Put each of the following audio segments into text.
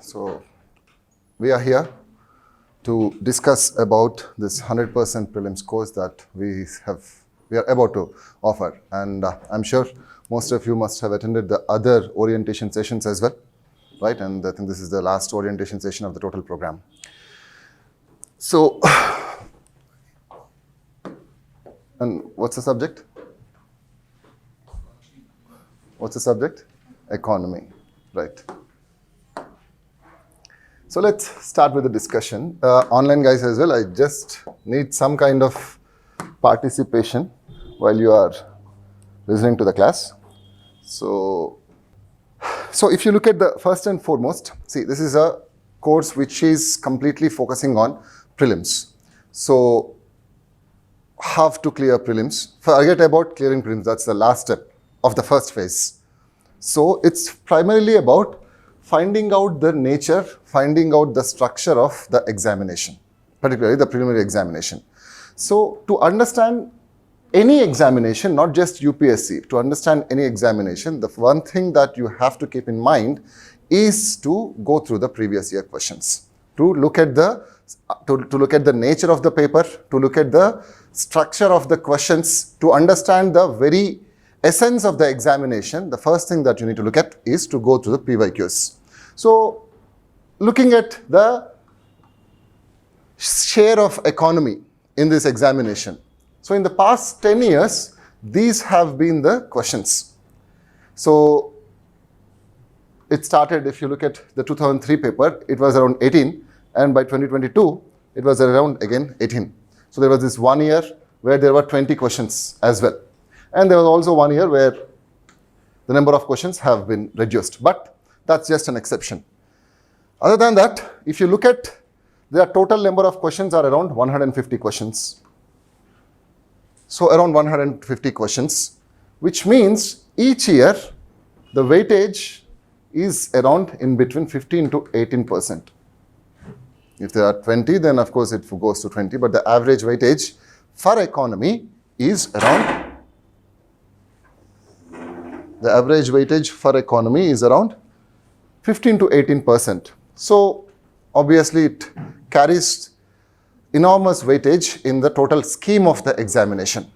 So we are here to discuss about this 100% prelims course that we are about to offer, and I'm sure most of you must have attended the other orientation sessions as well, right? And I think this is the last orientation session of the total program. So, and what's the subject? What's the subject? Economy, right? So let's start with the discussion. Online guys as well, I just need some kind of participation while you are listening to the class. So if you look at the first and foremost, see, this is a course which is completely focusing on prelims. So how to clear prelims. Forget about clearing prelims, that's the last step of the first phase. So it's primarily about finding out the nature, finding out the structure of the examination, particularly the preliminary examination. So to understand any examination, not just UPSC, to understand any examination, the one thing that you have to keep in mind is to go through the previous year questions, to look at the nature of the paper, to look at the structure of the questions, to understand the very essence of the examination. The first thing that you need to look at is to go through the PYQs. So looking at the share of economy in this examination. So in the past 10 years, these have been the questions. So it started, if you look at the 2003 paper, it was around 18, and by 2022, it was around again 18. So there was this 1 year where there were 20 questions as well. And there was also 1 year where the number of questions have been reduced, but that's just an exception. Other than that, if you look at the total number of questions are around 150 questions. So around 150 questions, which means each year the weightage is around in between 15 to 18%. If there are 20, then of course it goes to 20, but the average weightage for economy is around 15 to 18%. So obviously it carries enormous weightage in the total scheme of the examination.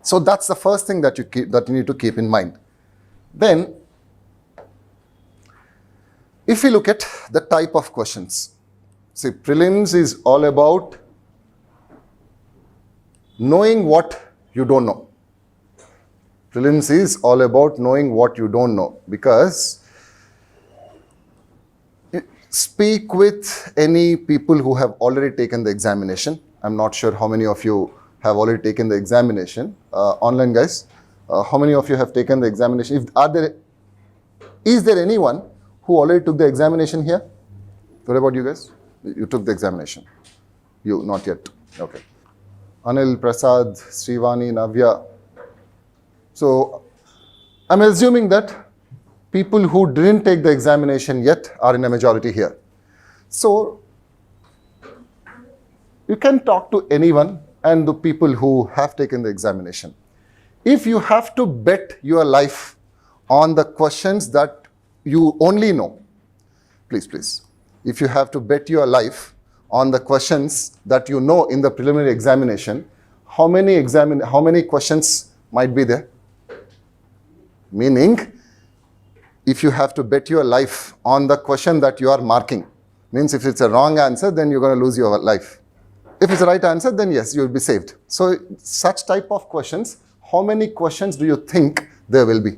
So that's the first thing that you need to keep in mind. Then, if we look at the type of questions, see, prelims is all about knowing what you don't know. Prelims is all about knowing what you don't know, because speak with any people who have already taken the examination. I'm not sure how many of you have already taken the examination. Online guys, how many of you have taken the examination? Is there anyone who already took the examination here? What about you guys? You took the examination. You, not yet. Okay. Anil, Prasad, Srivani, Navya. So I'm assuming that people who didn't take the examination yet are in a majority here. So you can talk to anyone and the people who have taken the examination. If you have to bet your life on the questions that you only know, please, if you have to bet your life on the questions that you know in the preliminary examination, how many questions might be there? Meaning, if you have to bet your life on the question that you are marking, means if it's a wrong answer, then you're going to lose your life. If it's the right answer, then yes, you'll be saved. So such type of questions, how many questions do you think there will be?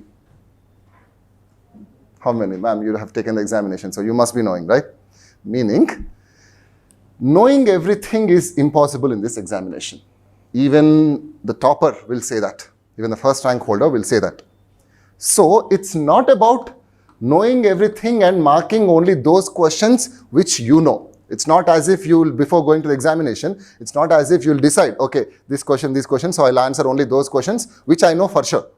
How many? Ma'am, you have taken the examination, so you must be knowing, right? Meaning, knowing everything is impossible in this examination. Even the topper will say that. Even the first rank holder will say that. So it's not about knowing everything and marking only those questions which you know. It's not as if you will, before going to the examination, it's not as if you'll decide, okay, this question, so I'll answer only those questions which I know for sure.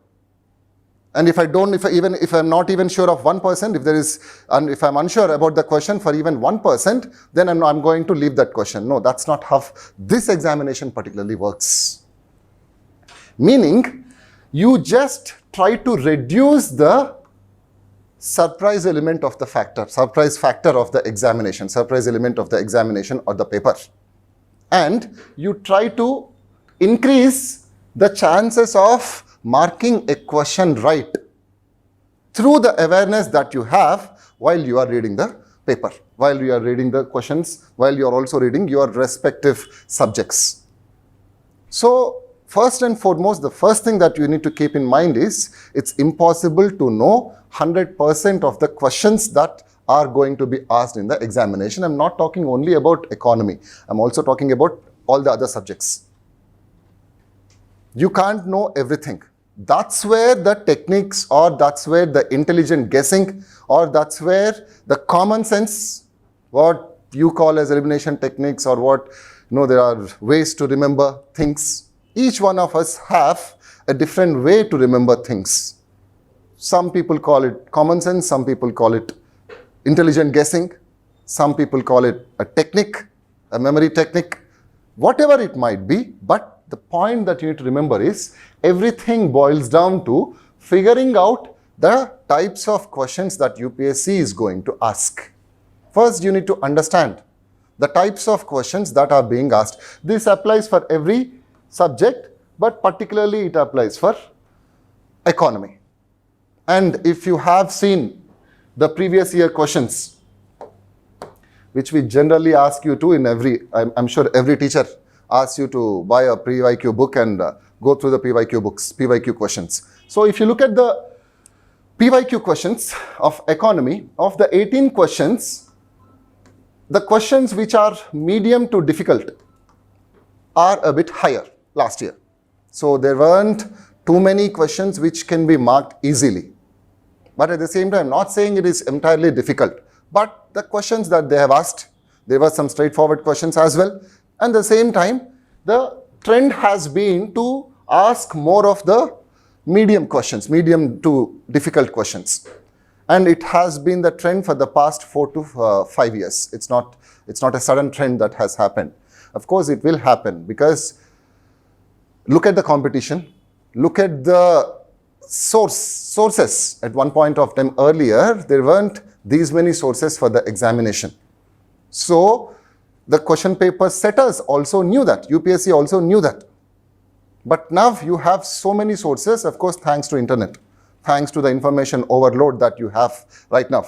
And if I'm not even sure of 1%, if I'm unsure about the question for even 1%, then I'm going to leave that question. No, that's not how this examination particularly works. Meaning, you just try to reduce the surprise element of the factor, surprise factor of the examination, surprise element of the examination or the paper. And you try to increase the chances of marking a question right through the awareness that you have while you are reading the paper, while you are reading the questions, while you are also reading your respective subjects. So first and foremost, the first thing that you need to keep in mind is it's impossible to know 100% of the questions that are going to be asked in the examination. I'm not talking only about economy. I'm also talking about all the other subjects. You can't know everything. That's where the techniques, or that's where the intelligent guessing, or that's where the common sense, what you call as elimination techniques, or what, there are ways to remember things. Each one of us have a different way to remember things. Some people call it common sense, some people call it intelligent guessing, some people call it a technique, a memory technique, whatever it might be. But the point that you need to remember is everything boils down to figuring out the types of questions that UPSC is going to ask. First, you need to understand the types of questions that are being asked. This applies for every subject, but particularly it applies for economy. And if you have seen the previous year questions, which we generally ask you to in every, I'm sure every teacher asks you to buy a PYQ book and go through the PYQ books, PYQ questions. So if you look at the PYQ questions of economy, of the 18 questions, the questions which are medium to difficult are a bit higher last year. So there weren't too many questions which can be marked easily. But at the same time, I'm not saying it is entirely difficult. But the questions that they have asked, there were some straightforward questions as well. And at the same time, the trend has been to ask more of the medium questions, medium to difficult questions. And it has been the trend for the past 4 to 5 years. It's not a sudden trend that has happened. Of course, it will happen because look at the competition, look at the sources. At one point of time earlier, there weren't these many sources for the examination. So the question paper setters also knew that, UPSC also knew that. But now you have so many sources, of course, thanks to internet, thanks to the information overload that you have right now.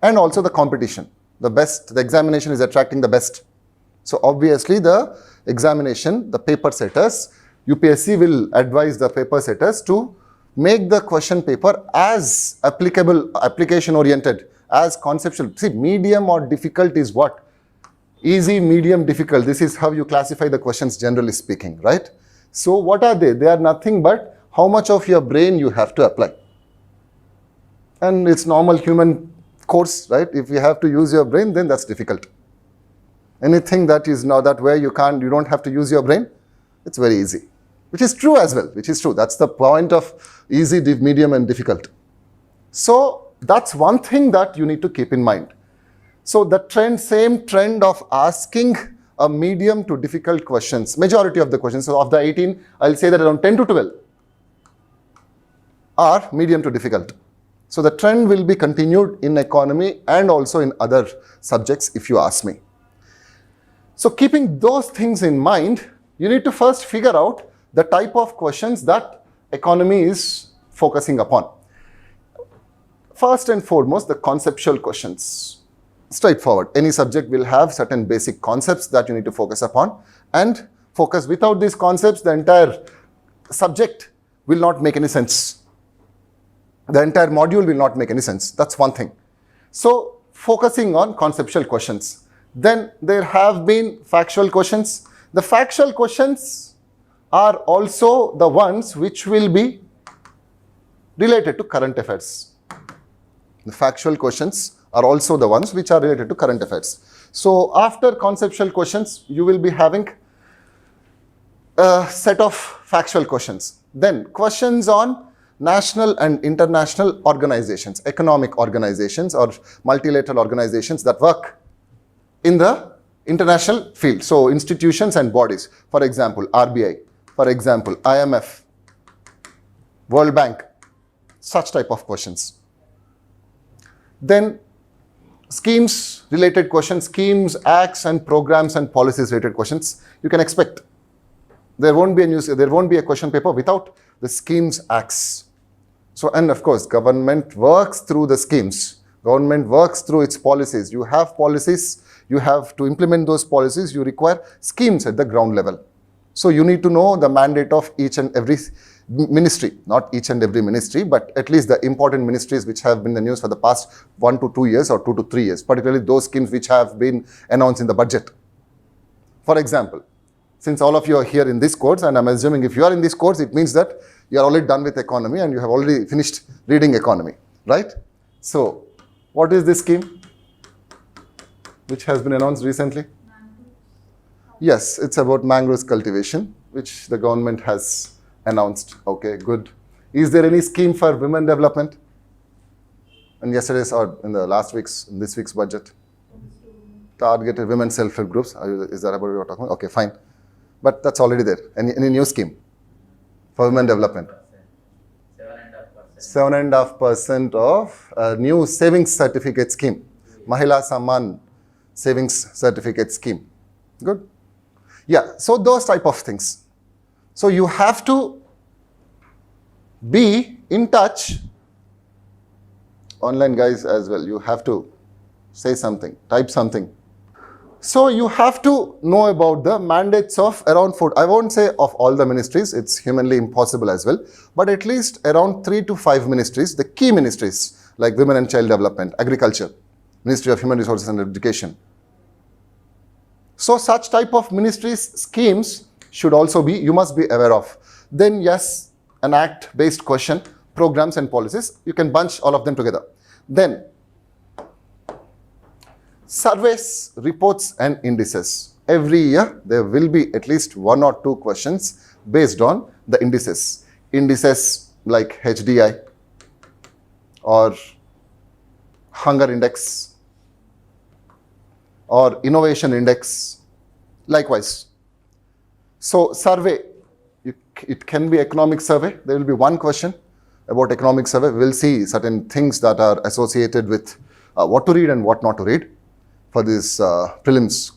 And also the competition, the examination is attracting the best. So obviously the examination, the paper setters, UPSC will advise the paper setters to make the question paper as applicable, application oriented, as conceptual. See, medium or difficult is what? Easy, medium, difficult. This is how you classify the questions generally speaking, right? So what are they? They are nothing but how much of your brain you have to apply. And it's normal human course, right? If you have to use your brain, then that's difficult. Anything that is now that where you don't have to use your brain, it's very easy. Which is true as well, which is true. That's the point of easy, medium and difficult. So that's one thing that you need to keep in mind. So the same trend of asking a medium to difficult questions, majority of the questions, so of the 18, I'll say that around 10 to 12 are medium to difficult. So the trend will be continued in economy and also in other subjects if you ask me. So keeping those things in mind, you need to first figure out the type of questions that economy is focusing upon. First and foremost, the conceptual questions. Straightforward. Any subject will have certain basic concepts that you need to focus upon and focus. Without these concepts, the entire subject will not make any sense. The entire module will not make any sense. That's one thing. So focusing on conceptual questions. Then there have been factual questions. The factual questions are also the ones which will be related to current affairs. The factual questions are also the ones which are related to current affairs. So after conceptual questions, you will be having a set of factual questions. Then questions on national and international organizations, economic organizations or multilateral organizations that work in the international field. So institutions and bodies, for example, RBI, for example, IMF, World Bank, such type of questions. Then schemes related questions, schemes, acts and programs and policies related questions you can expect. There won't be a question paper without the schemes, acts. So, and of course, government works through the schemes. Government works through its policies. You have policies, you have to implement those policies, you require schemes at the ground level. So you need to know the mandate of each and every ministry, not each and every ministry, but at least the important ministries which have been in the news for the past 1 to 2 years or 2 to 3 years, particularly those schemes which have been announced in the budget. For example, since all of you are here in this course, and I'm assuming if you are in this course, it means that you are already done with economy and you have already finished reading economy, right? So, what is this scheme which has been announced recently? Yes, it's about mangroves cultivation, which the government has announced. Okay, good. Is there any scheme for women development? In yesterday's or in this week's budget? Targeted women self-help groups. Is that about what you're talking about? Okay, fine. But that's already there. Any new scheme for women development? 7.5% of a new savings certificate scheme. Mahila Samman savings certificate scheme. Good. Yeah, so those type of things. So you have to be in touch. Online guys as well, you have to say something, type something. So you have to know about the mandates of around 4, I won't say of all the ministries, it's humanly impossible as well, but at least around 3 to 5 ministries, the key ministries like Women and Child Development, Agriculture, Ministry of Human Resources and Education. So such type of ministries, schemes should also be, you must be aware of. Then yes, an act-based question, programs and policies, you can bunch all of them together. Then surveys, reports and indices. Every year there will be at least 1 or 2 questions based on the indices. Indices like HDI or hunger index or innovation index, likewise. So survey, it can be economic survey. There will be 1 question about economic survey. We will see certain things that are associated with what to read and what not to read for this prelims.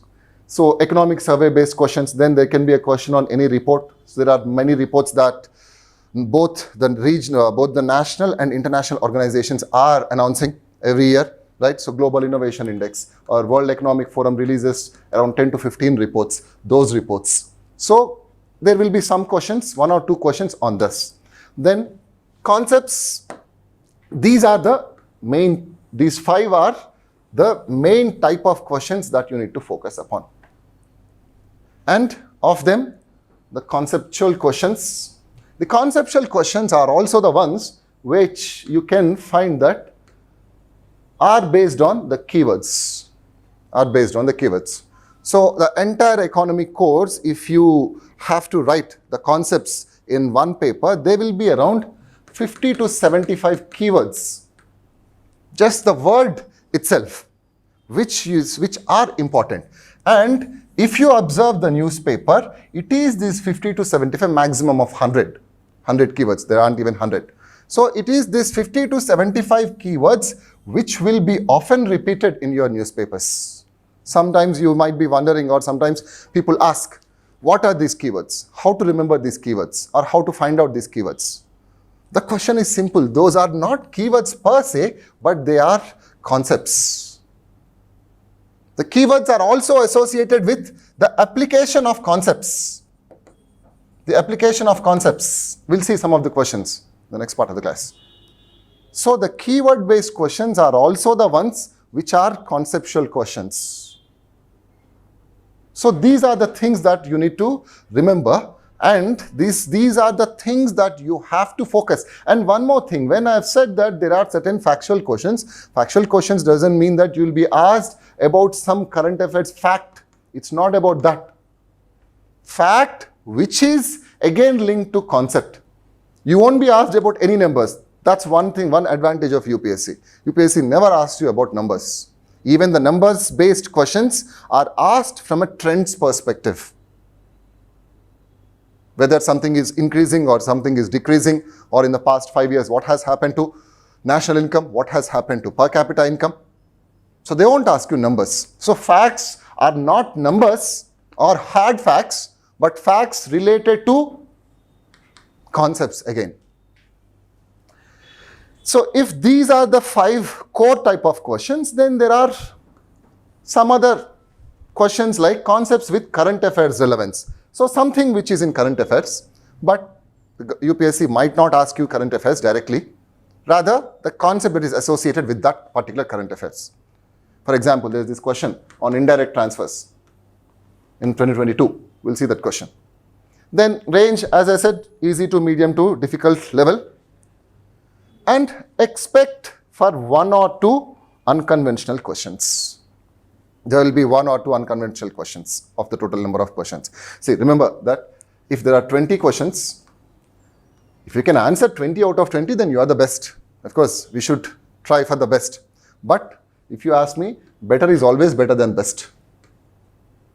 So economic survey based questions, then there can be a question on any report. So there are many reports that both the national and international organizations are announcing every year, right? So Global Innovation Index or World Economic Forum releases around 10 to 15 reports, those reports. So there will be some questions, 1 or 2 questions on this. Then concepts, these 5 are the main type of questions that you need to focus upon. And of them, the conceptual questions. The conceptual questions are also the ones which you can find that are based on the keywords. So the entire economy course, if you have to write the concepts in 1 paper, there will be around 50 to 75 keywords. Just the word itself, which are important. And if you observe the newspaper, it is this 50 to 75, maximum of 100 keywords. There aren't even 100. So it is this 50 to 75 keywords which will be often repeated in your newspapers. Sometimes you might be wondering, or sometimes people ask, what are these keywords? How to remember these keywords? Or how to find out these keywords? The question is simple. Those are not keywords per se, but they are concepts. The keywords are also associated with the application of concepts. We'll see some of the questions in the next part of the class. So the keyword based questions are also the ones which are conceptual questions. So these are the things that you need to remember, and these are the things that you have to focus. And one more thing, when I have said that there are certain factual questions doesn't mean that you will be asked about some current affairs fact. It's not about that. Fact which is again linked to concept. You won't be asked about any numbers. That's one thing, one advantage of UPSC. UPSC never asks you about numbers. Even the numbers based questions are asked from a trends perspective. Whether something is increasing or something is decreasing, or in the past 5 years, what has happened to national income, what has happened to per capita income. So they won't ask you numbers. So facts are not numbers or hard facts, but facts related to concepts again. So if these are the 5 core type of questions, then there are some other questions like concepts with current affairs relevance. So something which is in current affairs, but the UPSC might not ask you current affairs directly. Rather, the concept that is associated with that particular current affairs. For example, there is this question on indirect transfers in 2022. We'll see that question. Then range, as I said, easy to medium to difficult level. And expect for 1 or 2 unconventional questions. There will be 1 or 2 unconventional questions of the total number of questions. See, remember that if there are 20 questions, if you can answer 20 out of 20, then you are the best. Of course, we should try for the best. But if you ask me, better is always better than best.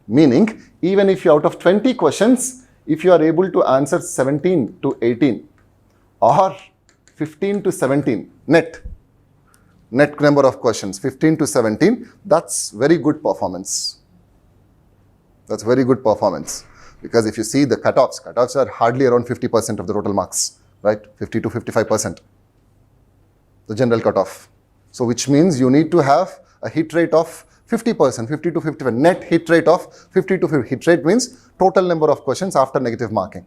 Meaning, even if you out of 20 questions, if you are able to answer 17 to 18 or 15 to 17 net number of questions, 15 to 17, that's very good performance. That's very good performance. Because if you see the cutoffs are hardly around 50% of the total marks, right? 50 to 55%, the general cutoff. So which means you need to have a hit rate of 50%, 50 to 55, net hit rate of 50 to 50. Hit rate means total number of questions after negative marking.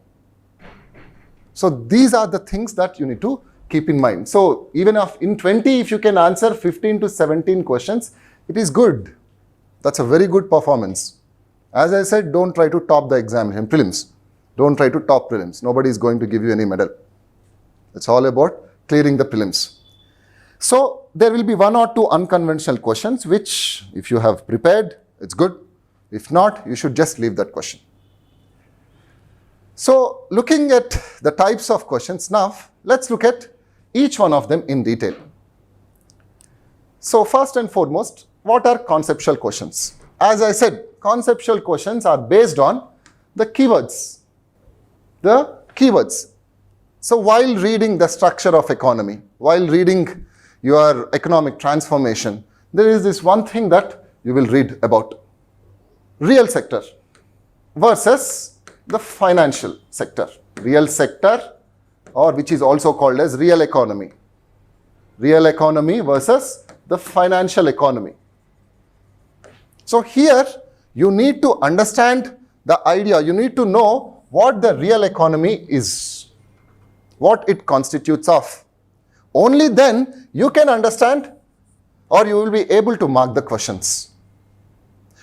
So these are the things that you need to keep in mind. So even if in 20, if you can answer 15 to 17 questions, it is good. That's a very good performance. As I said, don't try to top the examination, prelims. Don't try to top prelims. Nobody is going to give you any medal. It's all about clearing the prelims. So there will be 1 or 2 unconventional questions, which if you have prepared, it's good. If not, you should just leave that question. So looking at the types of questions now, let's look at each one of them in detail. So first and foremost, what are conceptual questions? As I said, conceptual questions are based on the keywords. The keywords. So while reading the structure of economy, while reading your economic transformation, there is this one thing that you will read about. Real sector versus the financial sector. Real sector, or which is also called as real economy. Real economy versus the financial economy. So here you need to understand the idea. You need to know what the real economy is, what it constitutes of. Only then you can understand or you will be able to mark the questions.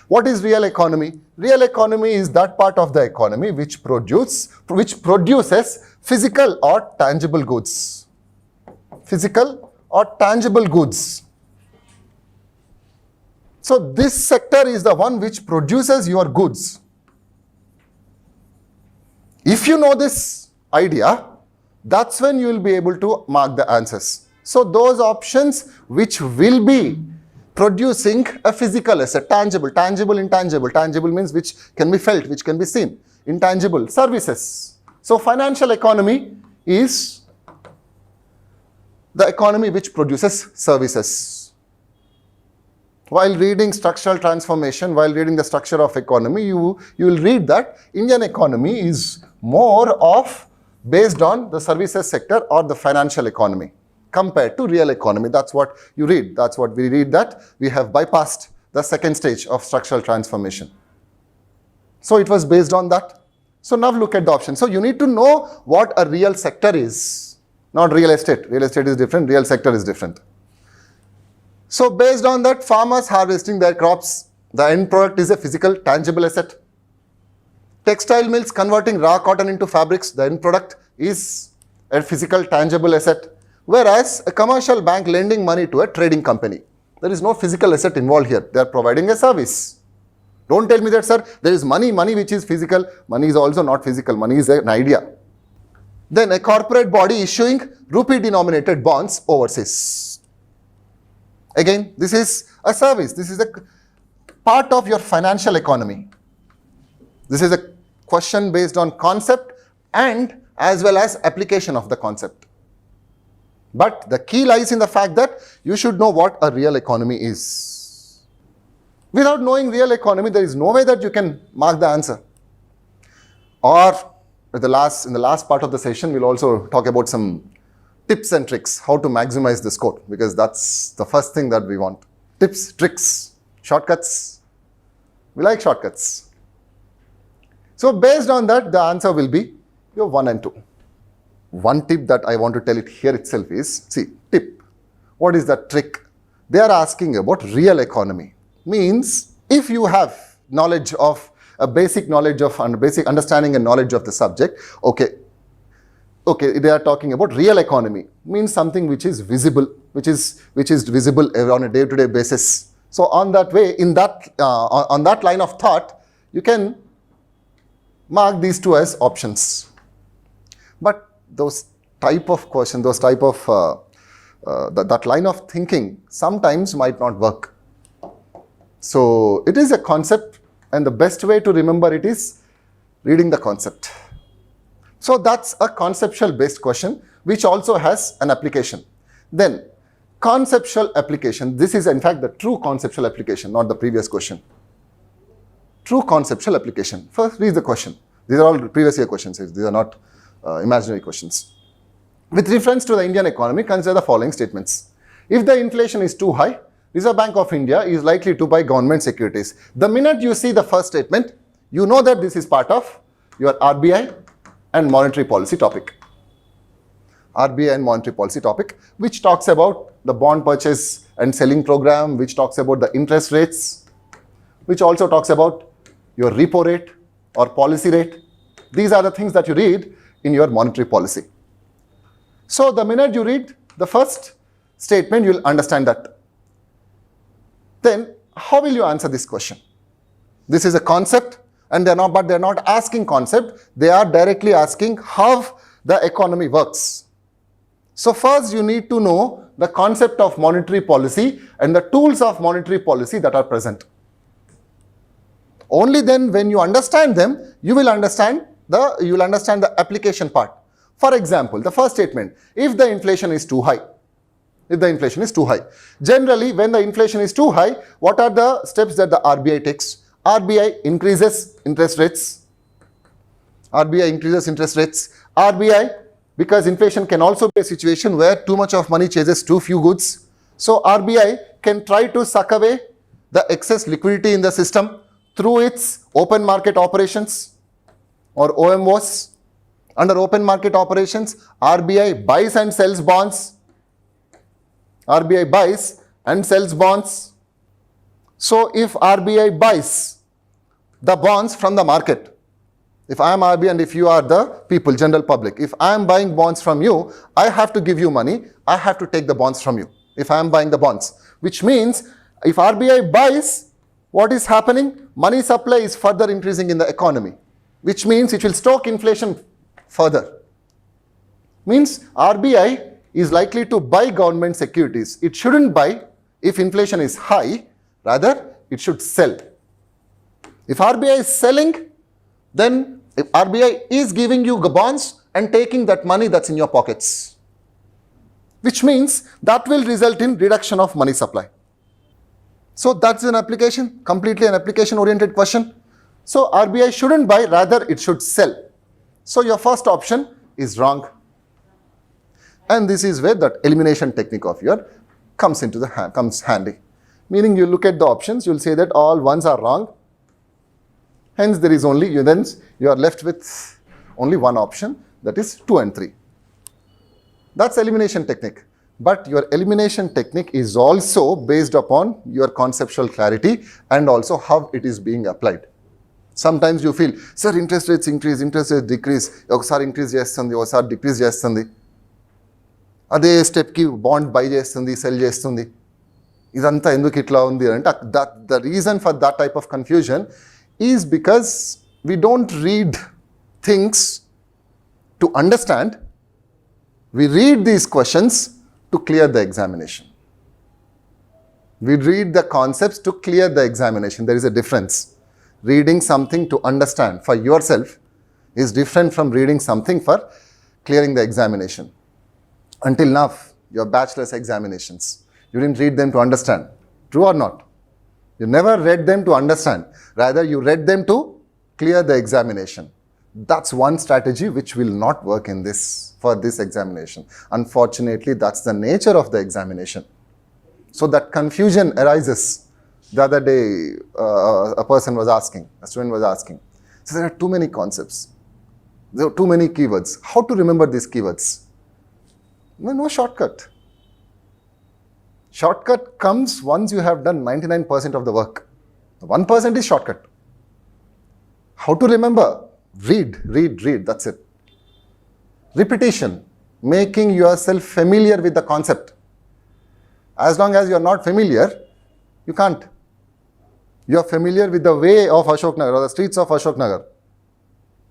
What is real economy? Real economy is that part of the economy which produces physical or tangible goods. Physical or tangible goods. So this sector is the one which produces your goods. If you know this idea, that's when you will be able to mark the answers. So those options which will be producing a physical asset, tangible, intangible. Tangible means which can be felt, which can be seen. Intangible, services. So financial economy is the economy which produces services. While reading structural transformation, while reading the structure of economy, you will read that Indian economy is more of based on the services sector or the financial economy compared to real economy. That's what you read. That's what we read, that we have bypassed the second stage of structural transformation. So it was based on that. So now look at the option. So you need to know what a real sector is, not real estate. Real estate is different, real sector is different. So based on that, farmers harvesting their crops, the end product is a physical, tangible asset. Textile mills converting raw cotton into fabrics, the end product is a physical, tangible asset. Whereas a commercial bank lending money to a trading company, there is no physical asset involved here. They are providing a service. Don't tell me that, sir, there is money which is physical. Money is also not physical. Money is an idea. Then a corporate body issuing rupee denominated bonds overseas. Again, this is a service. This is a part of your financial economy. This is a question based on concept and as well as application of the concept. But the key lies in the fact that you should know what a real economy is. Without knowing real economy, there is no way that you can mark the answer. Or in the last part of the session, we'll also talk about some tips and tricks, how to maximize the score, because that's the first thing that we want. Tips, tricks, shortcuts. We like shortcuts. So based on that, the answer will be your 1 and 2. One tip that I want to tell it here itself is, see, tip. What is the trick? They are asking about real economy. Means, if you have knowledge of, a basic knowledge of, and basic understanding and knowledge of the subject, okay, they are talking about real economy. Means something which is visible, which is visible on a day-to-day basis. So on that way, on that line of thought, you can mark these two as options. But those type of question, that line of thinking sometimes might not work. So it is a concept, and the best way to remember it is reading the concept. So that's a conceptual based question which also has an application. Then conceptual application. This is in fact the true conceptual application, not the previous question. True conceptual application. First read the question. These are all previous year questions. These are not imaginary questions. With reference to the Indian economy, consider the following statements. If the inflation is too high, Reserve Bank of India is likely to buy government securities. The minute you see the first statement, you know that this is part of your RBI and monetary policy topic. RBI and monetary policy topic, which talks about the bond purchase and selling program, which talks about the interest rates, which also talks about your repo rate or policy rate. These are the things that you read in your monetary policy. So the minute you read the first statement, you will understand that. Then how will you answer this question? This is a concept, and they're not asking concept, they are directly asking how the economy works. So first you need to know the concept of monetary policy and the tools of monetary policy that are present. Only then when you understand them, you will understand the application part. For example, the first statement, if the inflation is too high. If the inflation is too high. Generally, when the inflation is too high, what are the steps that the RBI takes? RBI increases interest rates. RBI, because inflation can also be a situation where too much of money chases too few goods. So RBI can try to suck away the excess liquidity in the system through its open market operations or OMOs. Under open market operations, RBI buys and sells bonds. RBI buys and sells bonds. So if RBI buys the bonds from the market, if I am RBI and if you are the people, general public, if I am buying bonds from you, I have to give you money, I have to take the bonds from you if I am buying the bonds. Which means if RBI buys, what is happening? Money supply is further increasing in the economy, which means it will stoke inflation further. Means RBI is likely to buy government securities. It shouldn't buy if inflation is high, rather it should sell. If RBI is selling, then if RBI is giving you bonds and taking that money that's in your pockets, which means that will result in reduction of money supply. So that's an application, completely an application oriented question. So RBI shouldn't buy, rather it should sell. So your first option is wrong. And this is where that elimination technique of your comes handy. Meaning you look at the options, you'll say that all ones are wrong. Hence there is only, you are left with only one option, that is 2 and 3. That's elimination technique. But your elimination technique is also based upon your conceptual clarity and also how it is being applied. Sometimes you feel, sir, interest rates increase, interest rates decrease, ఒకసారి increase చేస్తుంది, ఒకసారి decrease చేస్తుంది. అదే స్టెప్కి bond by చేస్తుంది, cell చేస్తుంది. ఇదంతా ఎందుకు ఇట్లా ఉంది అంటే the reason for that type of confusion is because we don't read things to understand. We read these questions to clear the examination. We read the concepts to clear the examination. There is a difference. Reading something to understand for yourself is different from reading something for clearing the examination. Until now, your bachelor's examinations. You didn't read them to understand. True or not? You never read them to understand. Rather, you read them to clear the examination. That's one strategy which will not work in for this examination. Unfortunately, that's the nature of the examination. So that confusion arises. The other day, a student was asking, so there are too many concepts. There are too many keywords. How to remember these keywords? No shortcut. Shortcut comes once you have done 99% of the work. 1% is shortcut. How to remember? Read, that's it. Repetition, making yourself familiar with the concept. As long as you are not familiar, you can't. You are familiar with the way of Ashok Nagar or the streets of Ashok Nagar.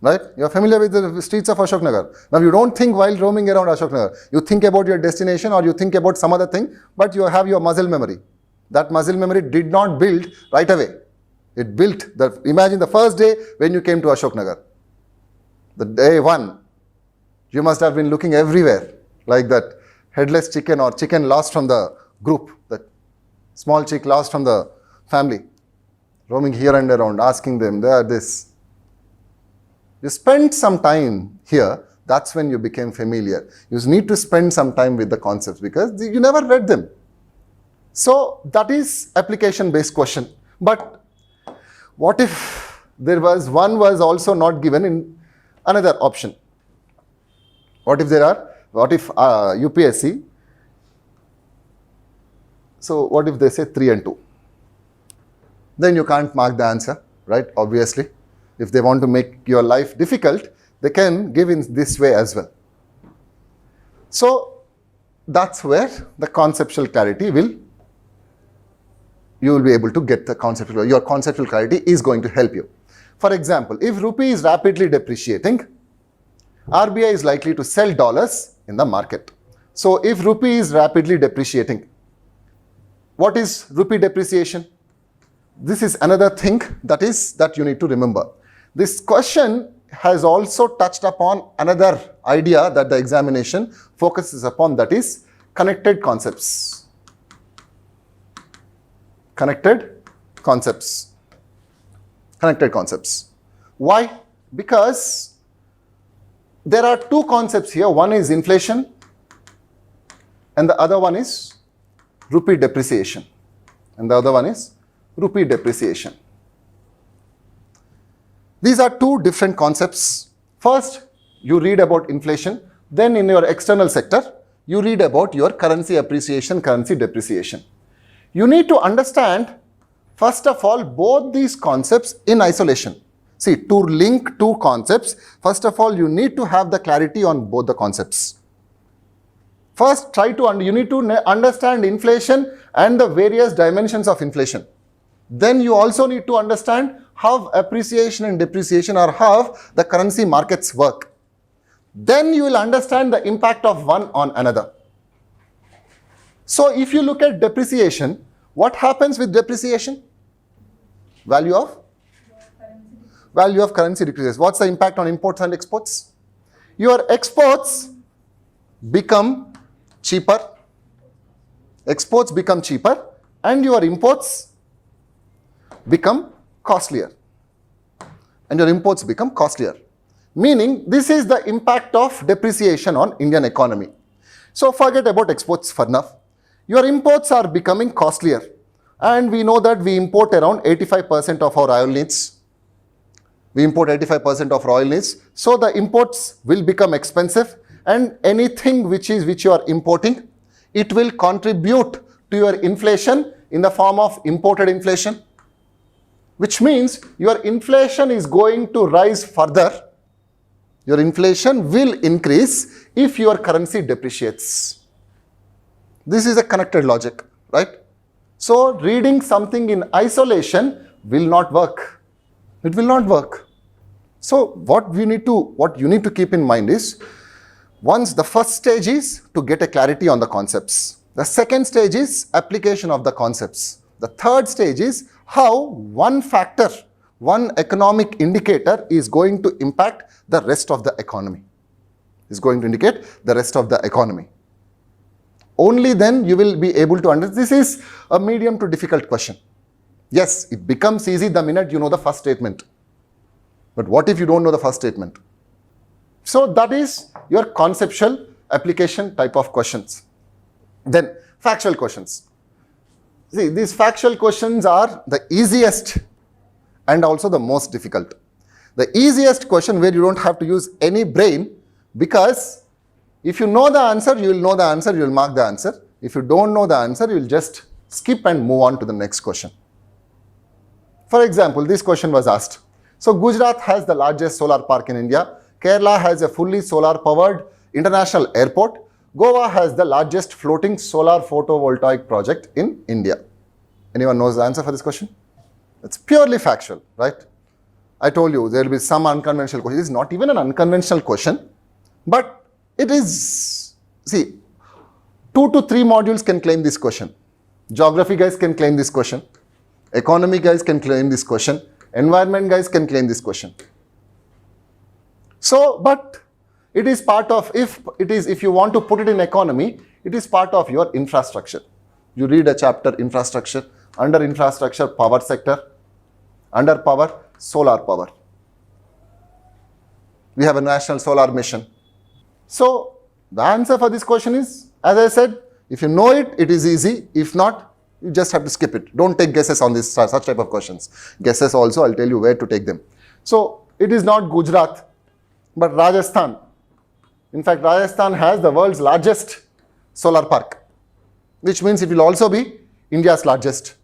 Right? You are familiar with the streets of Ashok Nagar. Now you don't think while roaming around Ashok Nagar. You think about your destination or you think about some other thing, but you have your muscle memory. That muscle memory did not build right away. It built, imagine the first day when you came to Ashok Nagar. The day one, you must have been looking everywhere like that headless chicken or chicken lost from the group, that small chick lost from the family, roaming here and around, asking them, they are this. You spent some time here, that's when you became familiar. You need to spend some time with the concepts because you never read them. So that is application-based question. But what if there was one was also not given in another option? What if UPSC, so what if they say 3 and 2? Then you can't mark the answer, right? Obviously. If they want to make your life difficult, they can give in this way as well. So that's where the conceptual clarity you will be able to get your conceptual clarity is going to help you. For example, if rupee is rapidly depreciating, RBI is likely to sell dollars in the market. So if rupee is rapidly depreciating, what is rupee depreciation? This is another thing that you need to remember. This question has also touched upon another idea that the examination focuses upon, that is connected concepts. Connected concepts. Why? Because there are two concepts here. One is inflation and the other one is rupee depreciation. These are two different concepts. First, you read about inflation. Then in your external sector, you read about your currency appreciation, currency depreciation. You need to understand, first of all, both these concepts in isolation. See, to link two concepts, first of all, you need to have the clarity on both the concepts. First, you need to understand inflation and the various dimensions of inflation. Then you also need to understand how appreciation and depreciation or how the currency markets work. Then you will understand the impact of one on another. So if you look at depreciation, what happens with depreciation? Value of currency decreases. What's the impact on imports and exports? Your exports become cheaper. Exports become cheaper and your imports become costlier. Meaning, this is the impact of depreciation on Indian economy. So forget about exports for now. Your imports are becoming costlier. And we know that we import around 85% of our oil needs. So the imports will become expensive, and anything which you are importing, it will contribute to your inflation in the form of imported inflation. Which means your inflation is going to rise further. Your inflation will increase if your currency depreciates. This is a connected logic, right? So reading something in isolation will not work. It will not work. So what you need to keep in mind is, once the first stage is to get a clarity on the concepts. The second stage is application of the concepts. The third stage is how one factor, one economic indicator is going to impact the rest of the economy. Only then you will be able to understand. This is a medium to difficult question. Yes, it becomes easy the minute you know the first statement. But what if you don't know the first statement? So that is your conceptual application type of questions. Then factual questions. See, these factual questions are the easiest and also the most difficult. The easiest question where you don't have to use any brain, because if you know the answer, you will know the answer, you will mark the answer. If you don't know the answer, you will just skip and move on to the next question. For example, this question was asked. So Gujarat has the largest solar park in India. Kerala has a fully solar powered international airport. Goa has the largest floating solar photovoltaic project in India. Anyone knows the answer for this question? It's purely factual, right? I told you there will be some unconventional question. It's not even an unconventional question, but it is, see, 2 to 3 modules can claim this question. Geography guys can claim this question. Economy guys can claim this question. Environment guys can claim this question. So, but it is part of, if you want to put it in economy, it is part of your infrastructure. You read a chapter infrastructure, under infrastructure power sector, under power solar power. We have a national solar mission. So the answer for this question is, as I said, if you know it, it is easy. If not, you just have to skip it. Don't take guesses on this such type of questions. Guesses also, I'll tell you where to take them. So it is not Gujarat, but Rajasthan. In fact, Rajasthan has the world's largest solar park, which means it will also be India's largest.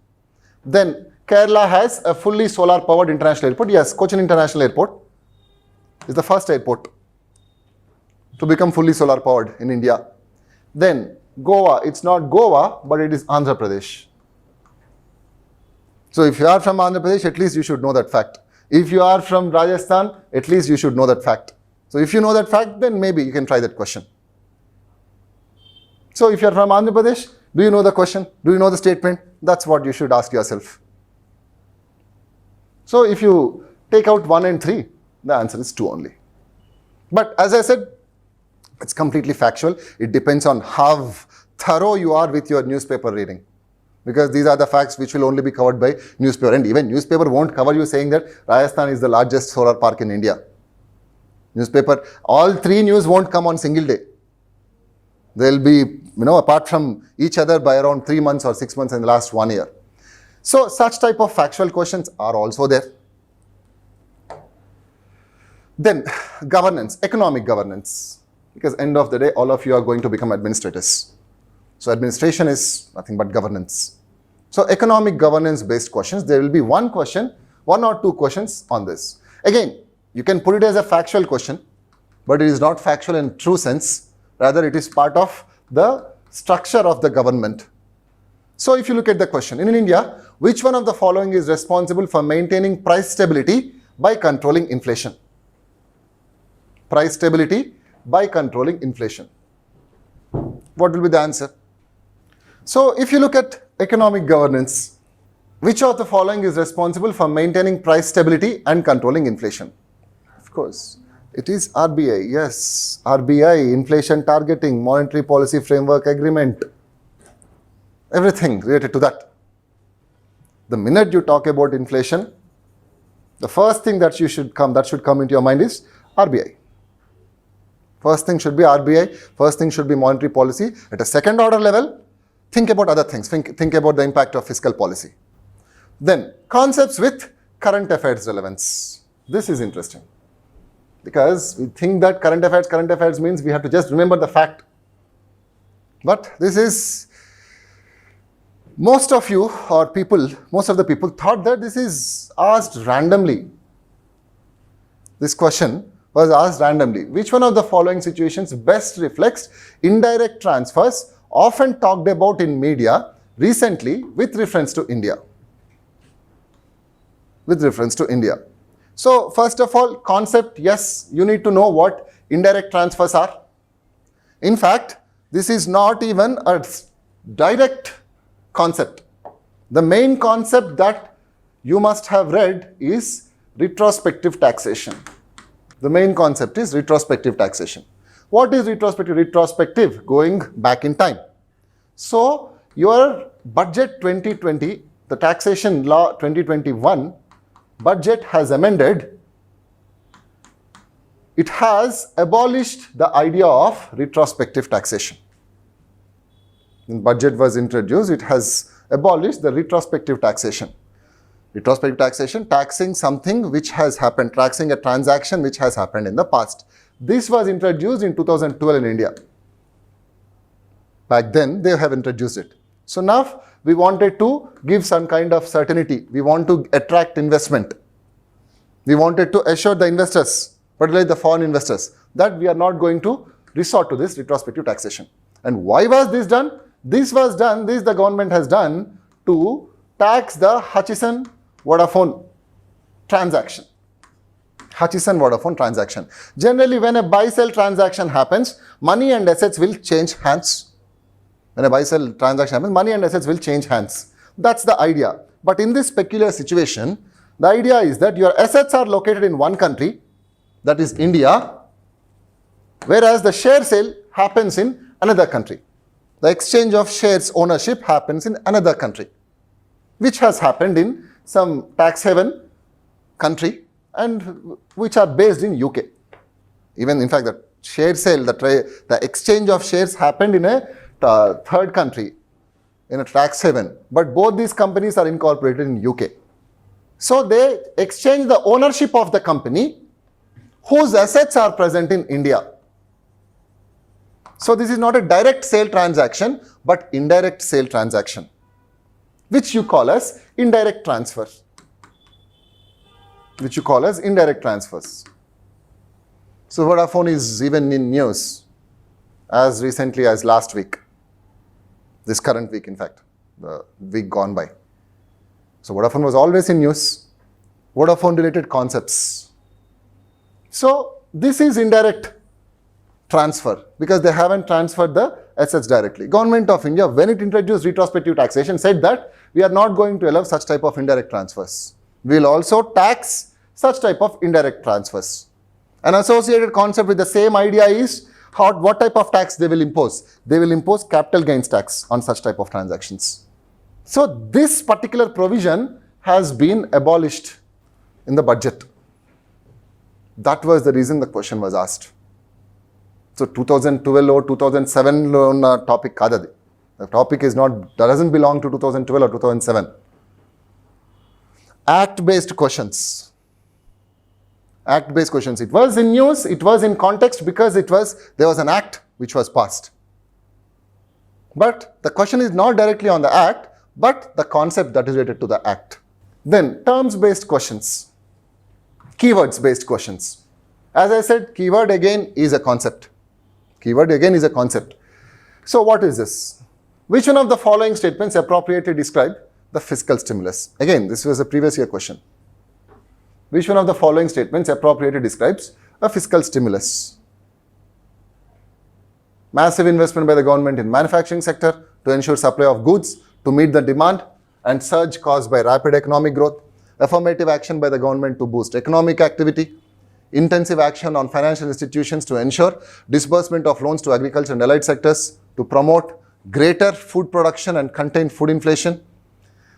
Then Kerala has a fully solar powered international airport. Yes, Cochin International Airport is the first airport to become fully solar powered in India. Then Goa, it's not Goa, but it is Andhra Pradesh. So if you are from Andhra Pradesh, at least you should know that fact. If you are from Rajasthan, at least you should know that fact. So if you know that fact, then maybe you can try that question. So if you are from Andhra Pradesh, do you know the question? Do you know the statement? That's what you should ask yourself. So if you take out 1 and 3, the answer is 2 only. But as I said, it's completely factual. It depends on how thorough you are with your newspaper reading. Because these are the facts which will only be covered by newspaper. And even newspaper won't cover you saying that Rajasthan is the largest solar park in India. Newspaper, all 3 news won't come on single day. They'll be, apart from each other by around 3 months or 6 months in the last 1 year. So such type of factual questions are also there. Then governance, economic governance. Because end of the day, all of you are going to become administrators. So administration is nothing but governance. So economic governance based questions, there will be 1 question, 1 or 2 questions on this. Again, you can put it as a factual question, but it is not factual in true sense. Rather, it is part of the structure of the government. So if you look at the question, in India, which one of the following is responsible for maintaining price stability by controlling inflation? Price stability by controlling inflation. What will be the answer? So if you look at economic governance, which of the following is responsible for maintaining price stability and controlling inflation? Of course, it is RBI. Yes, RBI, inflation targeting, monetary policy framework agreement, everything related to that. The minute you talk about inflation, the first thing that should come into your mind is RBI. First thing should be RBI, first thing should be monetary policy. At a second order level, think about other things. Think about the impact of fiscal policy. Then, concepts with current affairs relevance. This is interesting. Because we think that current affairs means we have to just remember the fact. But this is, most of the people thought that this is asked randomly. This question was asked randomly. Which one of the following situations best reflects indirect transfers often talked about in media recently with reference to India? With reference to India. So first of all, concept, yes, you need to know what indirect transfers are. In fact, this is not even a direct concept. The main concept that you must have read is retrospective taxation. The main concept is retrospective taxation. What is retrospective? Retrospective, going back in time. So your budget 2020, the taxation law 2021 budget has amended. It has abolished the idea of retrospective taxation. When budget was introduced, it has abolished the retrospective taxation. Retrospective taxation, taxing something which has happened, taxing a transaction which has happened in the past. This was introduced in 2012 in India. Back then, they have introduced it. So now, we wanted to give some kind of certainty. We want to attract investment. We wanted to assure the investors, particularly the foreign investors, that we are not going to resort to this retrospective taxation. And why was this done? This was done, this the government has done to tax the Hutchison-Vodafone transaction. Hutchison-Vodafone transaction. Generally, when a buy-sell transaction happens, money and assets will change hands. When a buy-sell transaction happens, money and assets will change hands. That's the idea. But in this peculiar situation, the idea is that your assets are located in one country, that is India, whereas the share sale happens in another country. The exchange of shares ownership happens in another country, which has happened in some tax haven country and which are based in UK. Even in fact, the share sale, the exchange of shares happened in a third country, in a tax haven, but both these companies are incorporated in UK. So they exchange the ownership of the company whose assets are present in India. So this is not a direct sale transaction, but indirect sale transaction, which you call as indirect transfers. Which you call as indirect transfers. So Vodafone is even in news as recently as last week. This current week, in fact, the week gone by. So Vodafone was always in news. Vodafone related concepts. So this is indirect transfer because they haven't transferred the assets directly. Government of India, when it introduced retrospective taxation, said that we are not going to allow such type of indirect transfers. We will also tax such type of indirect transfers. An associated concept with the same idea is what type of tax they will impose. They will impose capital gains tax on such type of transactions. So this particular provision has been abolished in the budget. That was the reason the question was asked. So 2012 or 2007 topic kadadi. The topic is not, doesn't belong to 2012 or 2007. Act-based questions. Act-based questions. It was in news, it was in context because there was an act which was passed. But the question is not directly on the act, but the concept that is related to the act. Then terms-based questions. Keywords-based questions. As I said, keyword again is a concept. Keyword again is a concept. So what is this? Which one of the following statements appropriately describe the fiscal stimulus? Again, this was a previous year question. Which one of the following statements appropriately describes a fiscal stimulus? Massive investment by the government in manufacturing sector to ensure supply of goods to meet the demand and surge caused by rapid economic growth. Affirmative action by the government to boost economic activity. Intensive action on financial institutions to ensure disbursement of loans to agriculture and allied sectors to promote greater food production and contain food inflation.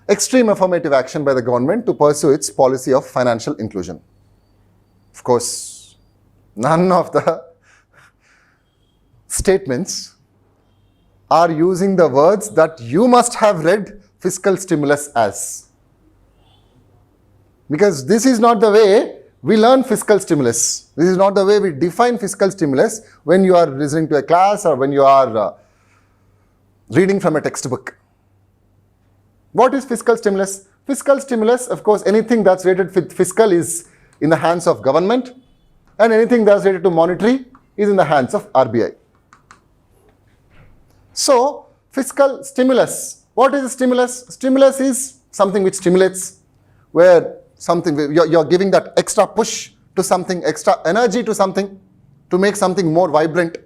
Extreme affirmative action by the government to pursue its policy of financial inclusion. Of course, none of the statements are using the words that you must have read fiscal stimulus as. Because this is not the way we learn fiscal stimulus. This is not the way we define fiscal stimulus when you are listening to a class or when you are reading from a textbook. What is fiscal stimulus? Fiscal stimulus, of course, anything that's related with fiscal is in the hands of government, and anything that's related to monetary is in the hands of RBI. So, fiscal stimulus. What is a stimulus? Stimulus is something which stimulates, where you're giving that extra push to something, extra energy to something, to make something more vibrant.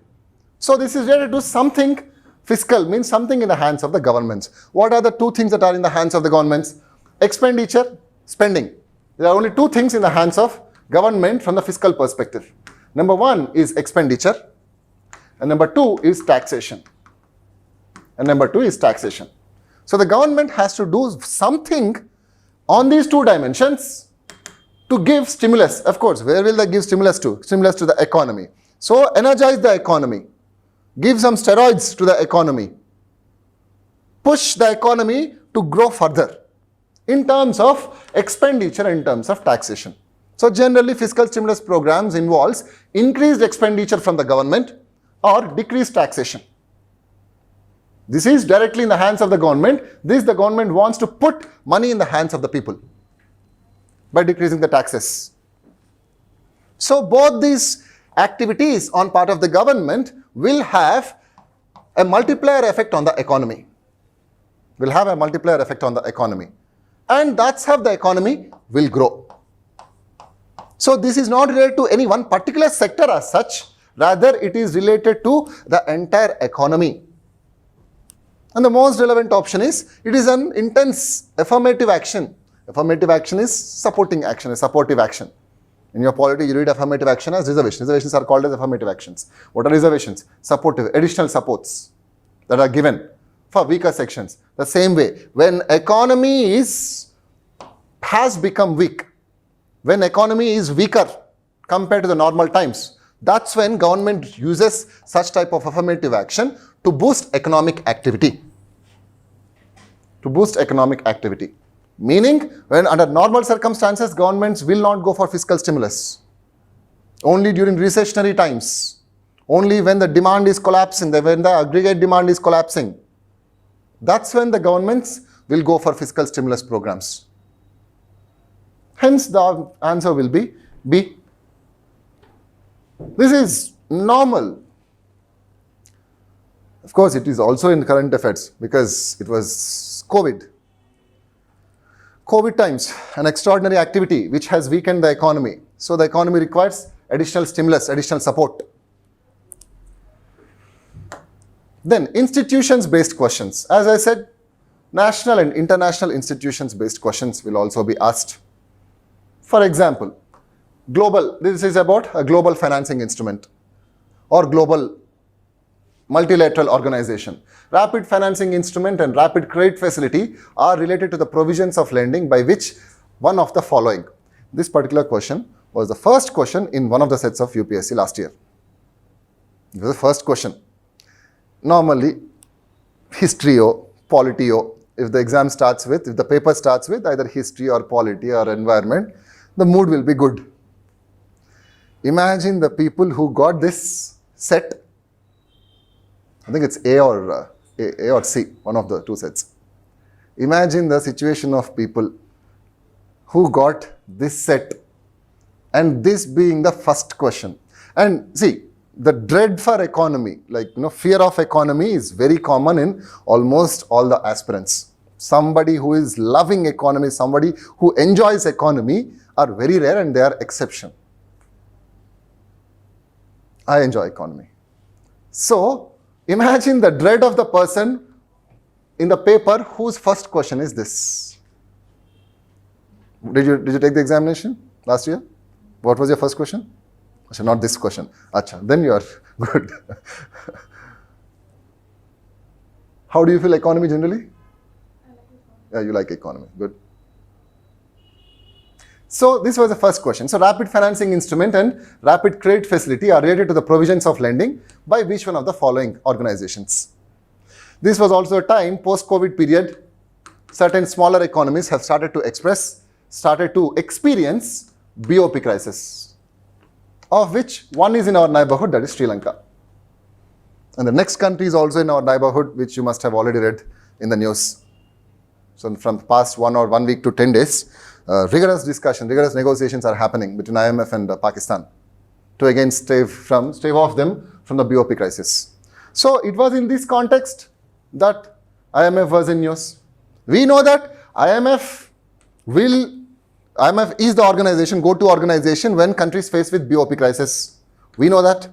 So this is related to something. Fiscal means something in the hands of the governments. What are the two things that are in the hands of the governments? Expenditure, spending. There are only two things in the hands of government from the fiscal perspective. Number one is expenditure, and number two is taxation. and number 2 is taxation. So the government has to do something on these 2 dimensions to give stimulus. Of course, where will they give stimulus to? Stimulus to the economy. So energize the economy, give some steroids to the economy, push the economy to grow further in terms of expenditure, in terms of taxation. So generally fiscal stimulus programs involves increased expenditure from the government or decreased taxation. This is directly in the hands of the government. This the government wants to put money in the hands of the people by decreasing the taxes. So both these activities on part of the government will have a multiplier effect on the economy. Will have a multiplier effect on the economy. And that's how the economy will grow. So this is not related to any one particular sector as such. Rather, it is related to the entire economy. And the most relevant option is, it is an intense affirmative action. Affirmative action is supporting action, a supportive action. In your polity, you read affirmative action as reservations. Reservations are called as affirmative actions. What are reservations? Supportive, additional supports that are given for weaker sections. The same way, when economy has become weak, when economy is weaker compared to the normal times, that's when government uses such type of affirmative action to boost economic activity. To boost economic activity. Meaning, when under normal circumstances, governments will not go for fiscal stimulus. Only during recessionary times. Only when the demand is collapsing, when the aggregate demand is collapsing. That's when the governments will go for fiscal stimulus programs. Hence, the answer will be B. This is normal. Of course, it is also in current affairs because it was COVID. COVID times, an extraordinary activity which has weakened the economy. So the economy requires additional stimulus, additional support. Then institutions-based questions. As I said, national and international institutions-based questions will also be asked. For example, global, this is about a global financing instrument or global multilateral organization. Rapid financing instrument and rapid credit facility are related to the provisions of lending by which one of the following. This particular question was the first question in one of the sets of UPSC last year. It was the first question. Normally, history or polity, if the exam starts with, if the paper starts with either history or polity or environment, the mood will be good. Imagine the people who got this set. I think it's A or C, one of the 2 sets. Imagine the situation of people who got this set and this being the first question. And see, the dread for economy, like fear of economy is very common in almost all the aspirants. Somebody who is loving economy, somebody who enjoys economy are very rare and they are exception. I enjoy economy. So, imagine the dread of the person in the paper whose first question is this. Did you take the examination last year? What was your first question? Achha, not this question. Achha, then you are good. How do you feel economy generally? Yeah, you like economy. Good. So this was the first question. So rapid financing instrument and rapid credit facility are related to the provisions of lending by which one of the following organizations. This was also a time post-COVID period. Certain smaller economies have started to experience BOP crisis, of which one is in our neighborhood, that is Sri Lanka. And the next country is also in our neighborhood, which you must have already read in the news. So from the past 1 week to 10 days, rigorous discussion, rigorous negotiations are happening between IMF and Pakistan to again stave off them from the BOP crisis. So it was in this context that IMF was in news. We know that IMF is the organization, go-to organization when countries face with BOP crisis. We know that.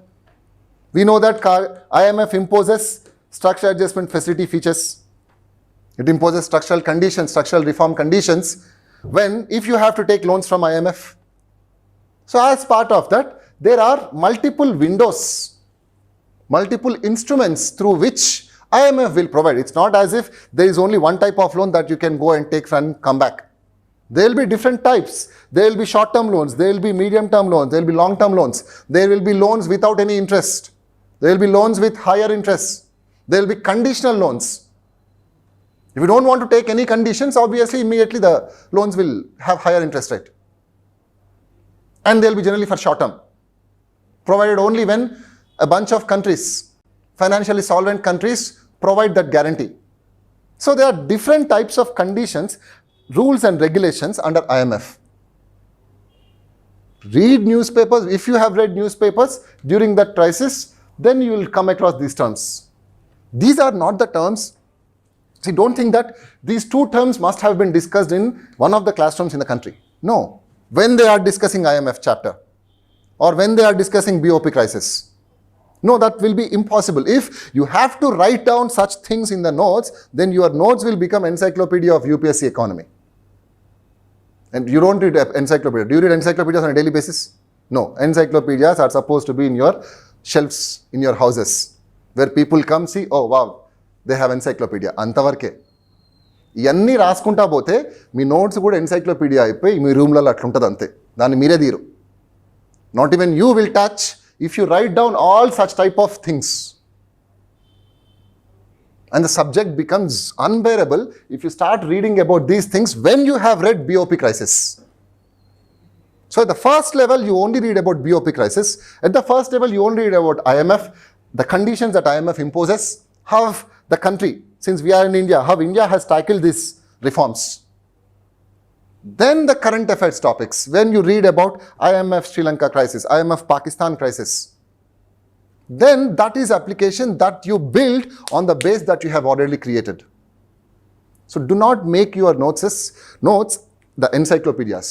We know that IMF imposes structural adjustment facility features. It imposes structural conditions, structural reform conditions if you have to take loans from IMF. So as part of that, there are multiple windows, multiple instruments through which IMF will provide. It's not as if there is only one type of loan that you can go and take and come back. There will be different types. There will be short-term loans, there will be medium-term loans, there will be long-term loans, there will be loans without any interest, there will be loans with higher interest, there will be conditional loans. If you don't want to take any conditions, obviously immediately the loans will have higher interest rate. And they will be generally for short-term, provided only when a bunch of countries, financially solvent countries, provide that guarantee. So there are different types of conditions, rules and regulations under IMF. Read newspapers. If you have read newspapers during that crisis, then you will come across these terms. These are not the terms. See, don't think that these two terms must have been discussed in one of the classrooms in the country. No. When they are discussing IMF chapter or when they are discussing BOP crisis. No, that will be impossible. If you have to write down such things in the notes, then your notes will become encyclopedia of UPSC economy. And you don't read encyclopedia. Do you read encyclopedias on a daily basis? No. Encyclopedias are supposed to be in your shelves, in your houses, where people come see, oh wow, they have encyclopedia. Antavarke. ఇవన్నీ రాసుకుంటా పోతే మీ notes కూడా encyclopaedia అయిపోయి మీ రూమ్లలో అట్లుంటుంది అంతే. దాన్ని మీరే తీరు. Not even you will touch if you write down all such type of things. And the subject becomes unbearable if you start reading about these things when you have read BOP crisis. So at the first level, you only read about BOP crisis. At the first level, you only read about IMF, the conditions that IMF imposes, how the country, since we are in India, how India has tackled these reforms. Then the current affairs topics, when you read about IMF Sri Lanka crisis, IMF Pakistan crisis, then that is application that you build on the base that you have already created. So do not make your notes the encyclopedias.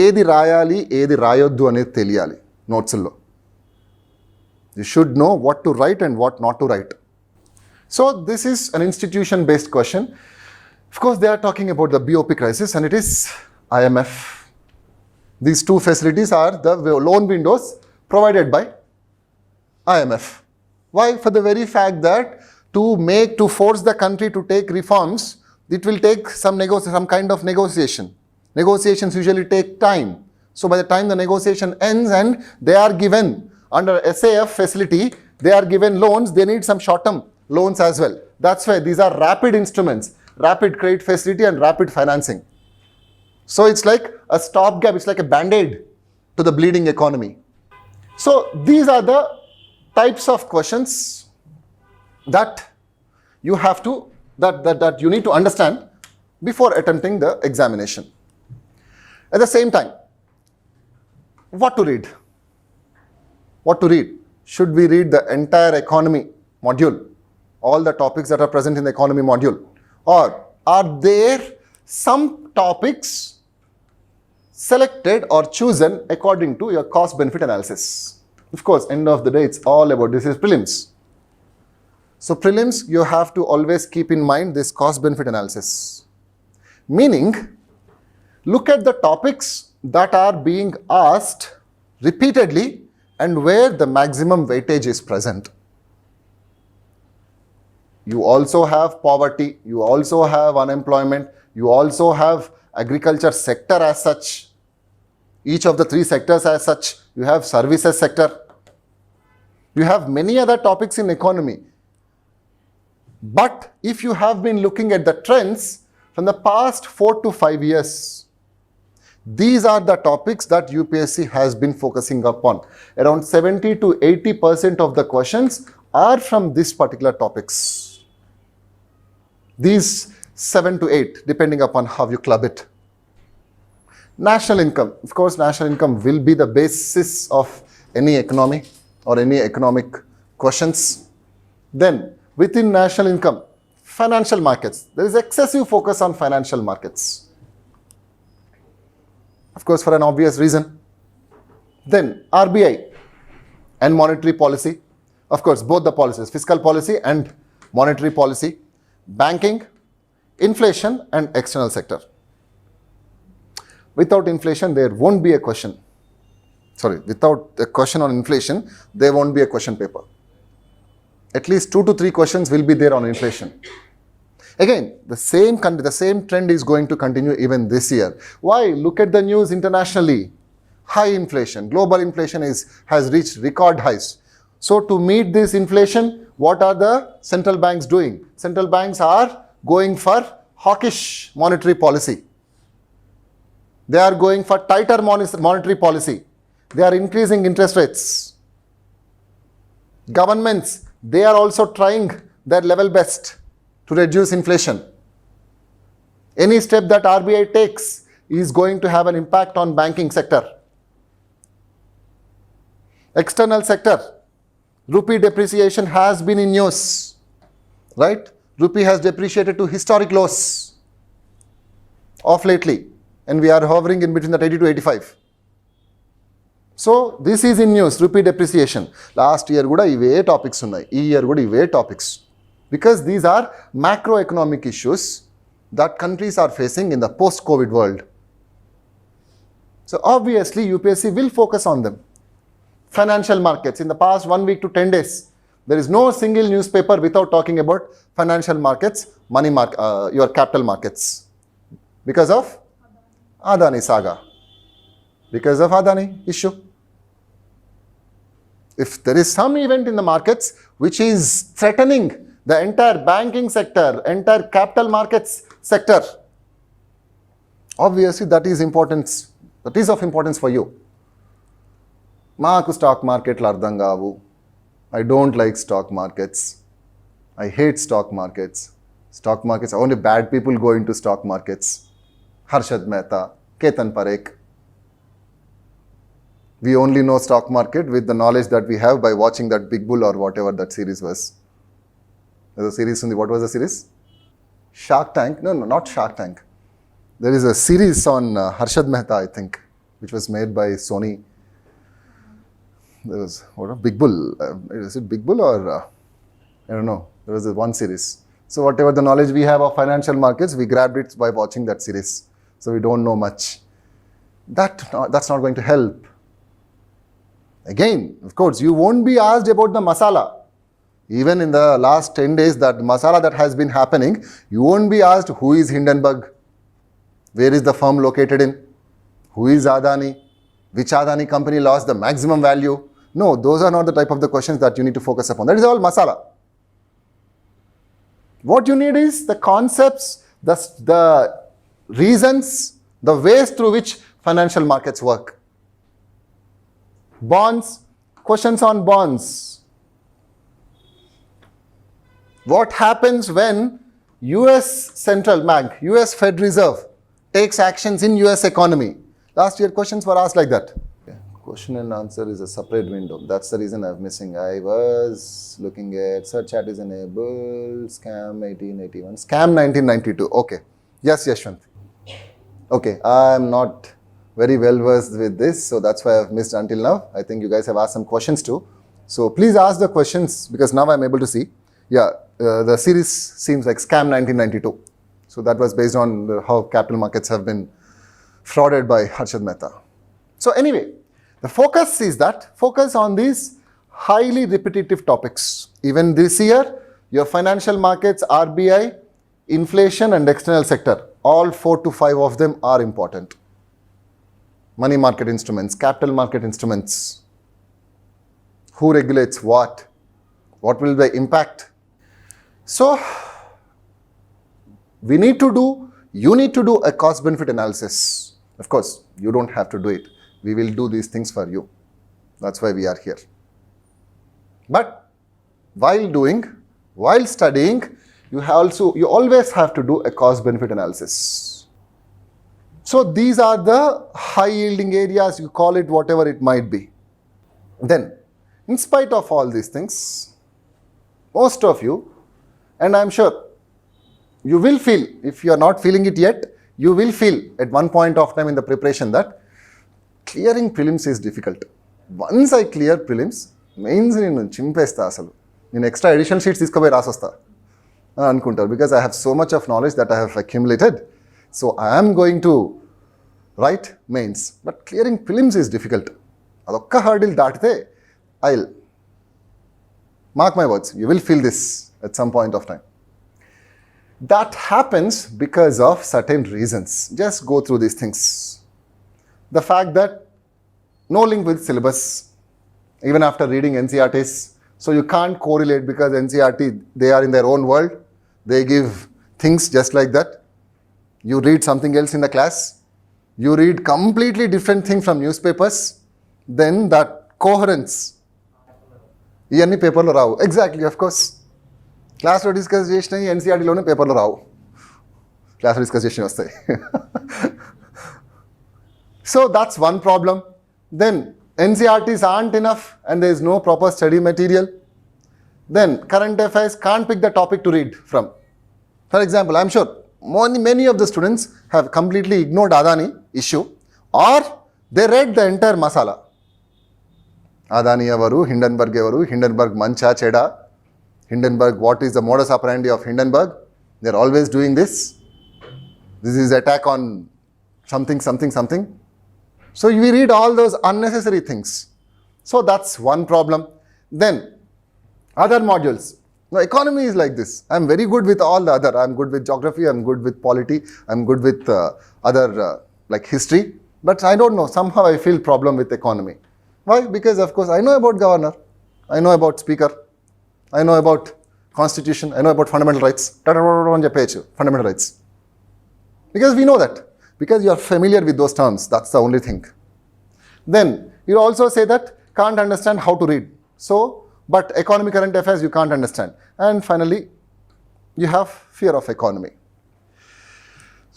ఏది రాయాలి ఏది రాయొద్దు అనేది తెలియాలి నోట్స్లో. You should know what to write and what not to write. So this is an institution based question. Of course they are talking about the BOP crisis and it is IMF. These two facilities are the loan windows provided by IMF. Why? For the very fact that to force the country to take reforms, it will take some kind of negotiation. Negotiations usually take time. So by the time the negotiation ends and they are given under SAF facility, they are given loans, they need some short-term loans as well. That's why these are rapid instruments, rapid credit facility and rapid financing. So it's like a stopgap, it's like a band-aid to the bleeding economy. So these are the types of questions that you have to, that you need to understand before attempting the examination. At the same time, what to read? What to read? Should we read the entire economy module? All the topics that are present in the economy module? Or are there some topics selected or chosen according to your cost benefit analysis? Of course, end of the day, it's all about, this is prelims. So prelims, you have to always keep in mind this cost benefit analysis. Meaning, look at the topics that are being asked repeatedly and where the maximum weightage is present. You also have poverty, you also have unemployment, you also have agriculture sector as such, each of the three sectors as such, you have services sector, you have many other topics in economy. But if you have been looking at the trends from the past 4 to 5 years, these are the topics that UPSC has been focusing upon. Around 70 to 80% of the questions are from these particular topics. These 7 to 8, depending upon how you club it. National income. Of course, national income will be the basis of any economy or any economic questions. Then, within national income, financial markets. There is excessive focus on financial markets. Of course, for an obvious reason. Then, RBI and monetary policy. Of course, both the policies, fiscal policy and monetary policy. Banking, inflation and external sector. Without inflation, there won't be a question. Without a question on inflation, there won't be a question paper. At least 2 to 3 questions will be there on inflation. Again, the same trend is going to continue even this year. Why? Look at the news internationally. High inflation, global inflation has reached record highs. So to meet this inflation, what are the central banks doing? Central banks are going for hawkish monetary policy. They are going for tighter monetary policy. They are increasing interest rates. Governments, they are also trying their level best to reduce inflation. Any step that RBI takes is going to have an impact on banking sector. External sector, rupee depreciation has been in news, right? Rupee has depreciated to historic lows of lately, and we are hovering in between that 80 to 85. So this is in news, rupee depreciation. Last year kuda ive topics unnai, ee year kuda ive topics. Because these are macroeconomic issues that countries are facing in the post-COVID world. So obviously UPSC will focus on them. Financial markets, in the past 1 week to 10 days, there is no single newspaper without talking about financial markets, your capital markets. Because of Adani saga. Because of Adani issue. If there is some event in the markets which is threatening the entire banking sector, entire capital markets sector, obviously that is of importance for you. Maaku stock market lardam gavu. I don't like stock markets. I hate stock markets. Stock markets, only bad people go into stock markets. Harshad Mehta, Ketan Parekh. We only know stock market with the knowledge that we have by watching that Big Bull or whatever that series was. There's a series, what was the series? Shark Tank? No, not Shark Tank. There is a series on Harshad Mehta, I think, which was made by Sony. There was, Big Bull. Is it Big Bull or, I don't know. There was one series. So whatever the knowledge we have of financial markets, we grabbed it by watching that series. So we don't know much. That's not going to help. Again, of course, you won't be asked about the masala. Even in the last 10 days, that masala that has been happening, you won't be asked who is Hindenburg, where is the firm located in, who is Adani, which Adani company lost the maximum value. No, those are not the type of the questions that you need to focus upon. That is all masala. What you need is the concepts, the reasons, the ways through which financial markets work. Bonds, questions on bonds. What happens when US Central Bank, US Fed Reserve takes actions in US economy? Last year questions were asked like that. Okay. Question and answer is a separate window. That's the reason I'm missing. I was looking at search chat is enabled, scam 1881, scam 1992. Okay. Yes, Yashwant. Okay, I'm not very well versed with this, so that's why I've missed until now. I think you guys have asked some questions too. So please ask the questions because now I'm able to see. Yeah, the series seems like scam 1992. So that was based on how capital markets have been frauded by Harshad Mehta. So anyway, the focus on these highly repetitive topics. Even this year, your financial markets, RBI, inflation and external sector, all 4 to 5 of them are important. Money market instruments, capital market instruments, who regulates what will the impact. So, you need to do a cost-benefit analysis. Of course, you don't have to do it. We will do these things for you. That's why we are here. But while studying, you always have to do a cost-benefit analysis. So these are the high-yielding areas, you call it whatever it might be. Then, in spite of all these things, most of you, and I'm sure you will feel, if you are not feeling it yet, you will feel at one point of time in the preparation that clearing prelims is difficult. Once I clear prelims, mains nenu chimpesta asalu. Nenu extra additional sheets iskopoyi rasosta anukuntaru because I have so much of knowledge that I have accumulated. So I am going to write mains, but clearing prelims is difficult. Adokka hurdle daatite Mark my words, you will feel this at some point of time. That happens because of certain reasons. Just go through these things. The fact that no link with syllabus, even after reading NCERTs. So you can't correlate because NCERT, they are in their own world. They give things just like that. You read something else in the class. You read completely different thing from newspapers. Then that coherence. ఇవన్నీ పేపర్లో రావు. Exactly of course క్లాస్లో discuss చేసినవి ఎన్సీఆర్టీలోనే పేపర్లో రావు. క్లాస్లో discuss చేసినవి వస్తాయి. So that's one problem. Then NCERTs aren't enough and there is no proper study material. Then current affairs can't pick the topic to read from. For example, I'm sure many of the students have completely ignored Adani issue or they read the entire masala. Adani avaru, Hindenburg avaru, Hindenburg mancha cheda, Hindenburg, what is the modus operandi of Hindenburg? They're always doing this. This is attack on something. So we read all those unnecessary things. So that's one problem. Then other modules. Now economy is like this. I'm very good with all the other. I'm good with geography, I'm good with polity, I'm good with other like history. But I don't know, somehow I feel problem with economy. Why? Because of course I know about governor, I know about speaker, I know about constitution, I know about fundamental rights. Fundamental rights. Because we know that. Because you are familiar with those terms, that's the only thing. Then you also say that can't understand how to read. So, but economic current affairs you can't understand. And finally, you have fear of economy.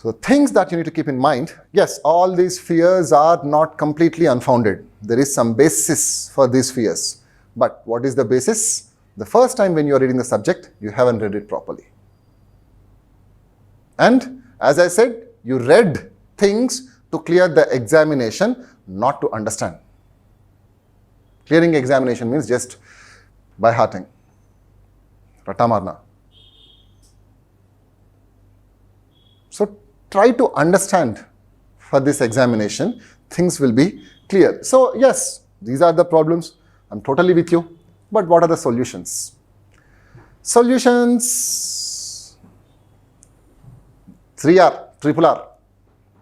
So things that you need to keep in mind, yes, all these fears are not completely unfounded. There is some basis for these fears. But what is the basis? The first time when you are reading the subject, you haven't read it properly. And as I said, you read things to clear the examination, not to understand. Clearing examination means just by hearting. Ratamarna. So try to understand for this examination, things will be clear. So yes, these are the problems. I'm totally with you. But what are the solutions? Solutions 3R, triple R.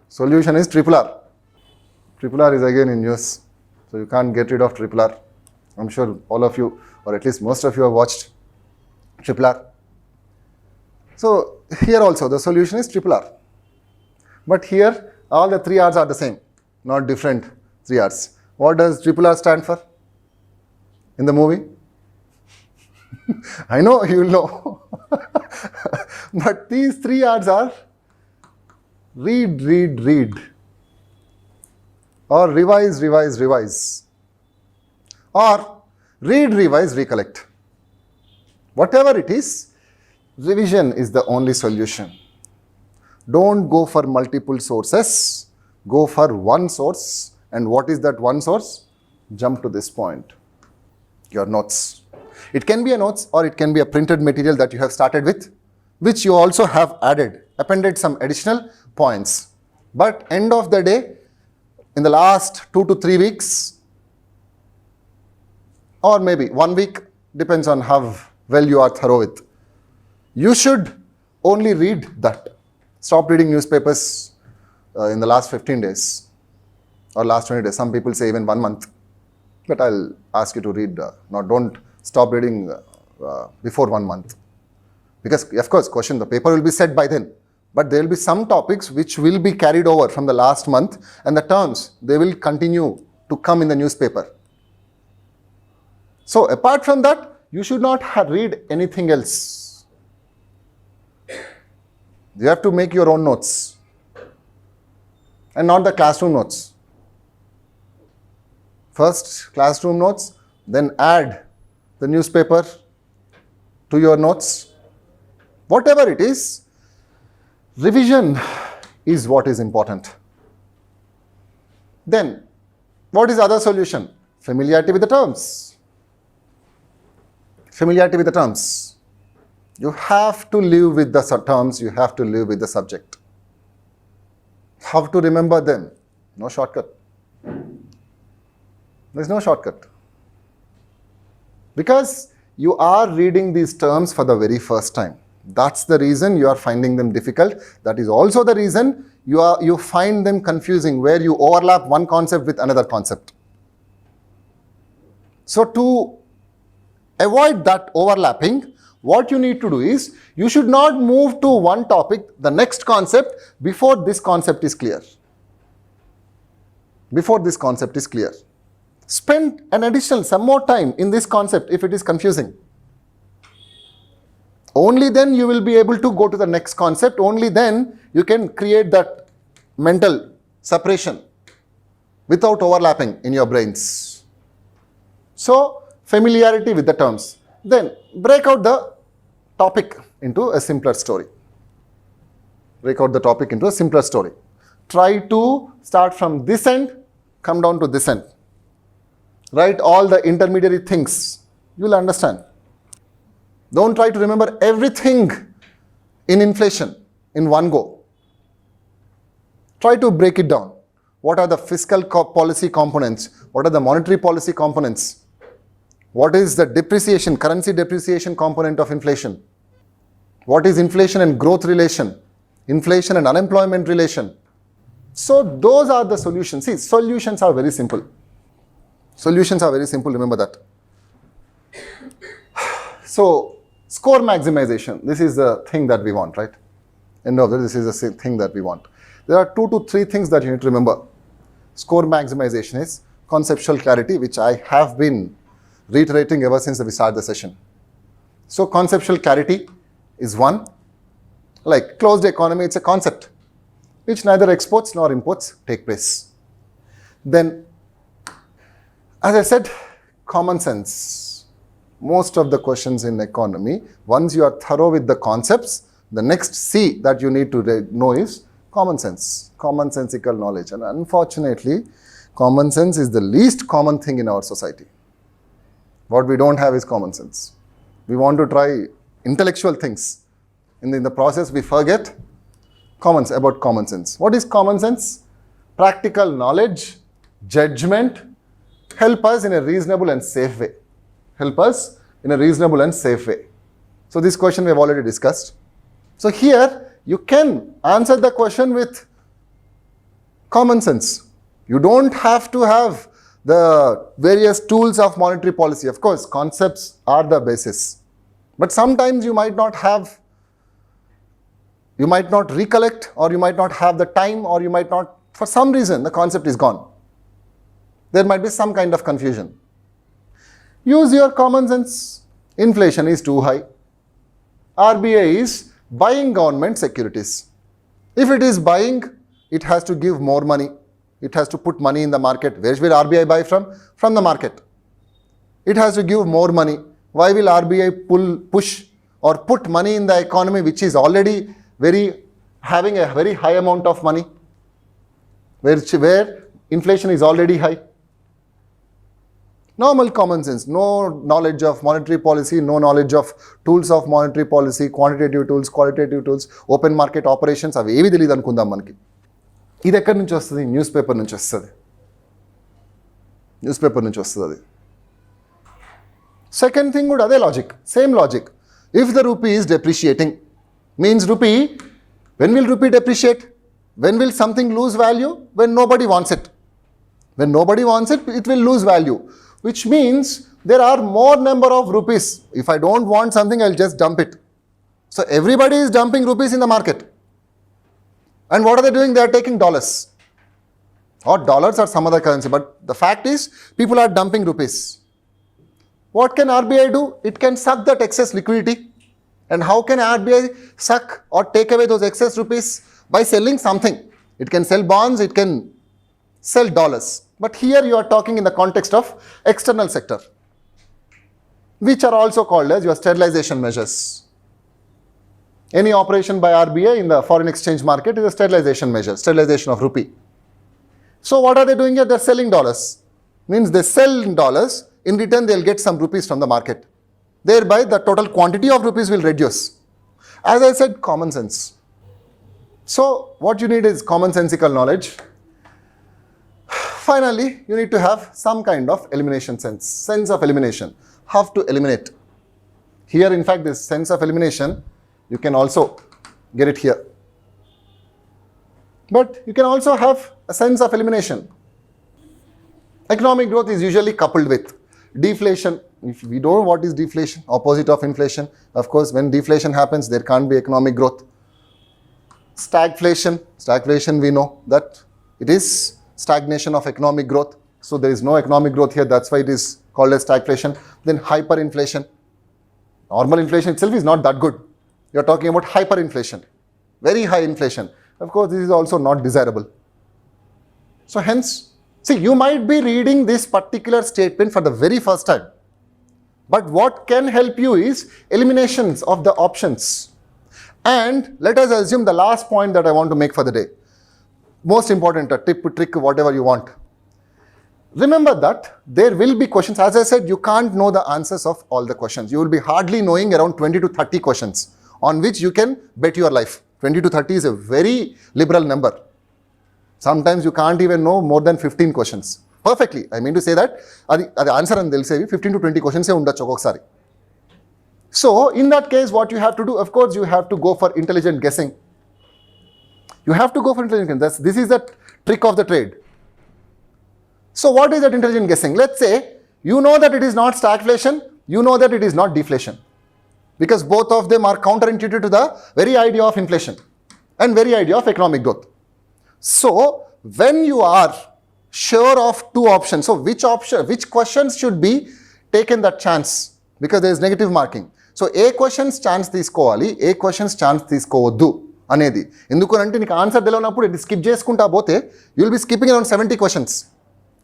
Solution is triple R. Triple R is again in use. So you can't get rid of triple R. I'm sure all of you, or at least most of you have watched triple R. So here also the solution is triple R. But here all the 3 R's are the same, not different 3 R's. What does triple R stand for in the movie? I know you will know. But these 3 R's are read. Or revise. Or read, revise, recollect. Whatever it is, revision is the only solution. Don't go for multiple sources. Go for one source. And what is that one source? Jump to this point. Your notes. It can be a notes or it can be a printed material that you have started with, which you also have appended some additional points. But end of the day, in the last 2 to 3 weeks, or maybe 1 week, depends on how well you are thorough with, you should only read that. Stop reading newspapers in the last 15 days or last 20 days. Some people say even 1 month. But I'll ask you to read, don't stop reading before 1 month. Because of course, the paper will be set by then. But there will be some topics which will be carried over from the last month, and the terms, they will continue to come in the newspaper. So apart from that, you should not read anything else. You have to make your own notes and not the classroom notes. First classroom notes, then add the newspaper to your notes. Whatever it is, revision is what is important. Then, what is the other solution? Familiarity with the terms. Familiarity with the terms. You have to live with the terms, you have to live with the subject. How to remember them? No shortcut. There's no shortcut. Because you are reading these terms for the very first time. That's the reason you are finding them difficult. That is also the reason you find them confusing, where you overlap one concept with another concept. So to avoid that overlapping, what you need to do is, you should not move to one topic, the next concept, before this concept is clear. Before this concept is clear. Spend an additional some more time in this concept if it is confusing. Only then you will be able to go to the next concept. Only then you can create that mental separation without overlapping in your brains. So, familiarity with the terms. Then break out the topic into a simpler story. Break out the topic into a simpler story. Try to start from this end, come down to this end. Write all the intermediary things. You will understand. Don't try to remember everything in inflation in one go. Try to break it down. What are the fiscal policy components? What are the monetary policy components? What is the depreciation, currency depreciation component of inflation? What is inflation and growth relation? Inflation and unemployment relation? So those are the solutions. See, solutions are very simple. Solutions are very simple, remember that. So, score maximization, this is the thing that we want, right? End of this is the thing that we want. There are 2 to 3 things that you need to remember. Score maximization is conceptual clarity, which I have been reiterating ever since we started the session. So, conceptual clarity is one. Like closed economy, it's a concept which neither exports nor imports take place. Then, as I said, common sense. Most of the questions in economy, once you are thorough with the concepts, the next C that you need to know is common sense, commonsensical knowledge. And unfortunately, common sense is the least common thing in our society. What we don't have is common sense. We want to try intellectual things. And in the process, we forget about common sense. What is common sense? Practical knowledge, judgment, help us in a reasonable and safe way. Help us in a reasonable and safe way. So this question we have already discussed. So here you can answer the question with common sense. You don't have to have the various tools of monetary policy. Of course, concepts are the basis. But sometimes you might not recollect, or you might not have the time, or you might not, for some reason, the concept is gone. There might be some kind of confusion. Use your common sense. Inflation is too high. RBI is buying government securities. If it is buying, it has to give more money. It has to put money in the market. Where will RBI buy from? From the market. It has to give more money. Why will RBI push or put money in the economy which is already having a very high amount of money? Where inflation is already high. Normal common sense, no knowledge of monetary policy, no knowledge of tools of monetary policy, quantitative tools, qualitative tools, open market operations, అవి ఏవి తెలియదు అనుకుందాం మనకి. ఇది ఎక్కడి నుంచి వస్తుంది? News paper నుంచి వస్తుంది. న్యూస్ పేపర్ నుంచి వస్తుంది అది. సెకండ్ థింగ్ కూడా అదే logic, same logic. If the rupee is depreciating, means rupee, when will rupee depreciate? When will something lose value? When nobody wants it. When nobody wants it, it will lose value. Which means there are more number of rupees. If I don't want something, I'll just dump it. So everybody is dumping rupees in the market. And what are they doing? They are taking dollars. Or dollars or some other currency. But the fact is, people are dumping rupees. What can RBI do? It can suck that excess liquidity. And how can RBI suck or take away those excess rupees? By selling something. It can sell bonds, it can sell dollars. But here you are talking in the context of external sector, which are also called as your sterilization measures. Any operation by RBI in the foreign exchange market is a sterilization measure, sterilization of rupee. So what are they doing here? They are selling dollars. Means they sell in dollars, in return they will get some rupees from the market. Thereby the total quantity of rupees will reduce. As I said, common sense. So what you need is commonsensical knowledge. Finally, you need to have some kind of elimination sense of elimination. How to eliminate. Here, in fact, this sense of elimination, you can also get it here. But you can also have a sense of elimination. Economic growth is usually coupled with deflation. If we don't know what is deflation, opposite of inflation, of course, when deflation happens, there can't be economic growth. Stagflation, we know that it is stagnation of economic growth. So there is no economic growth here. That's why it is called as stagflation. Then hyperinflation. Normal inflation itself is not that good. You're talking about hyperinflation, very high inflation. Of course, this is also not desirable. So hence, see, you might be reading this particular statement for the very first time. But what can help you is eliminations of the options. And let us assume the last point that I want to make for the day. Most important, a tip, trick, whatever you want. Remember that there will be questions. As I said, you can't know the answers of all the questions. You will be hardly knowing around 20 to 30 questions on which you can bet your life. 20 to 30 is a very liberal number. Sometimes you can't even know more than 15 questions. Perfectly. I mean to say that the answer and they'll say 15 to 20 questions. So in that case, what you have to do, of course, you have to go for intelligent guessing. You have to go for intelligent guessing. This is the trick of the trade. So what is that intelligent guessing? Let's say you know that it is not stagflation, you know that it is not deflation. Because both of them are counterintuitive to the very idea of inflation and very idea of economic growth. So when you are sure of two options, so which questions should be taken that chance? Because there is negative marking. So A questions chance తీసుకోవాలి, ఏ questions chance తీసుకోవద్దు అనేది. ఎందుకంటే నీకు answer తెలియనప్పుడు ఇది skip చేసుకుంటా పోతే you will be skipping around 70 questions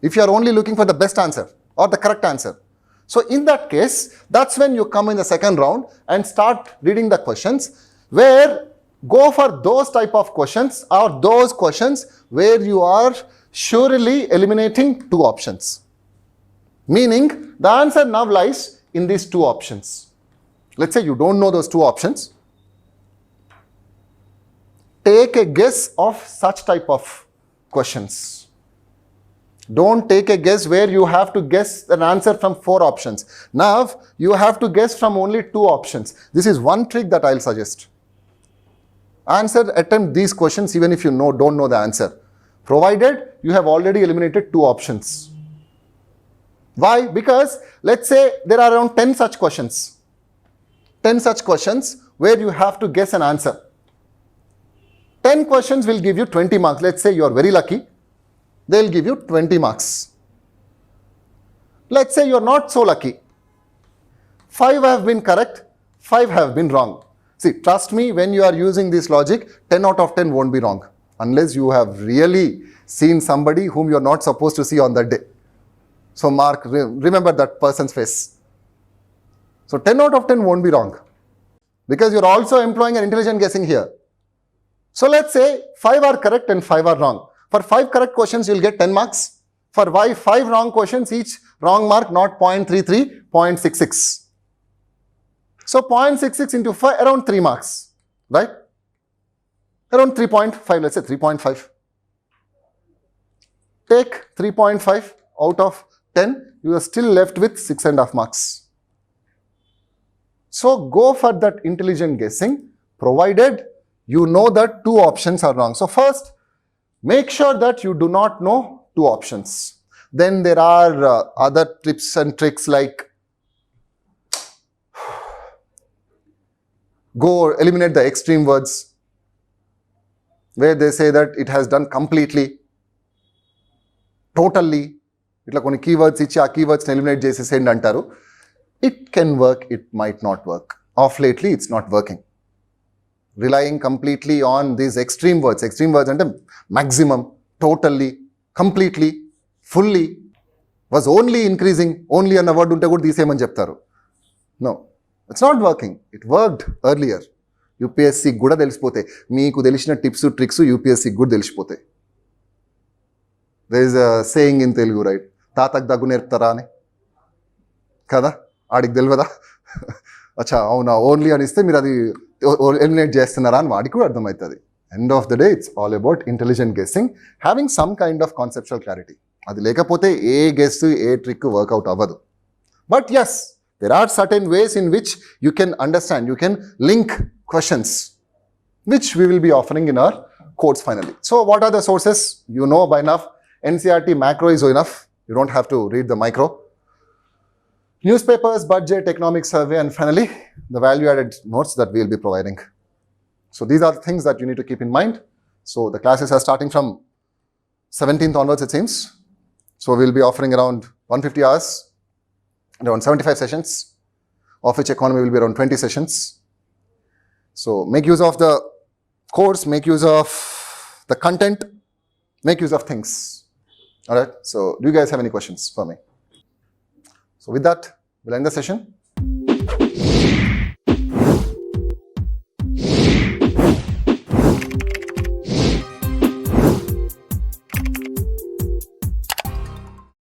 if you are only looking for the best answer or the correct answer. So in that case, that's when you come in the second round and start reading the questions, where go for those type of questions or those questions where you are surely eliminating two options. Meaning the answer now lies in these two options. Let's say you don't know those two options. Take a guess of such type of questions. Don't take a guess where you have to guess an answer from 4 options. Now, you have to guess from only 2 options. This is one trick that I'll suggest. Attempt these questions even if you don't know the answer, provided you have already eliminated 2 options. Why? Because let's say there are around 10 such questions. 10 such questions where you have to guess an answer. 10 questions will give you 20 marks. Let's say you are very lucky. They'll give you 20 marks. Let's say you're not so lucky. 5 have been correct, 5 have been wrong. See, trust me, when you are using this logic, 10 out of 10 won't be wrong. Unless you have really seen somebody whom you're not supposed to see on that day. So mark, remember that person's face. So 10 out of 10 won't be wrong. Because you're also employing an intelligent guessing here. So let's say 5 are correct and 5 are wrong. For 5 correct questions, you'll get 10 marks. For 5 wrong questions, each wrong mark, not 0.33, 0.66. So 0.66 into 5, around 3 marks, right? Around 3.5, let's say 3.5. Take 3.5 out of 10, you are still left with 6.5 marks. So go for that intelligent guessing, provided you know that 2 options are wrong. So first, make sure that you do not know 2 options. Then there are other tips and tricks like go eliminate the extreme words where they say that it has done completely, totally. Itla koni keywords ichi aa keywords eliminate chesesend antaru. It can work, it might not work. Of lately, it's not working. Relying completely on these extreme words అంటే maximum, totally, completely, fully, was only increasing, only అన్న word ఉంటే కూడా తీసేయమని చెప్తారు. No, it's not working. It worked earlier. UPSC కూడా తెలిసిపోతాయి. మీకు తెలిసిన tips tricks UPSC కూడా తెలిసిపోతాయి. There is a saying in Telugu, right? తాతకు దగ్గు నేర్పుతారా అని కదా, ఆడికి తెలియదా? అచ్చా అవునా, ఓన్లీ అని ఇస్తే మీరు అది ఎలిమినేట్ చేస్తున్నారా అని వాడికి కూడా అర్థమవుతుంది. End of the day, it's all about intelligent guessing, having some kind of conceptual clarity. అది లేకపోతే ఏ గెస్ ఏ ట్రిక్ వర్కౌట్ అవ్వదు. But yes, There are certain ways in which you can understand, you can link questions, which we will be offering in our course finally. So what are the sources? You know by now, NCERT macro is enough. You don't have to read the micro. Newspapers, budget, economic survey, and finally, the value-added notes that we will be providing. So these are the things that you need to keep in mind. So the classes are starting from 17th onwards, it seems. So we'll be offering around 150 hours, around 75 sessions, of which economy will be around 20 sessions. So make use of the course, make use of the content, make use of things. All right. So do you guys have any questions for me? So with that, we'll end the session.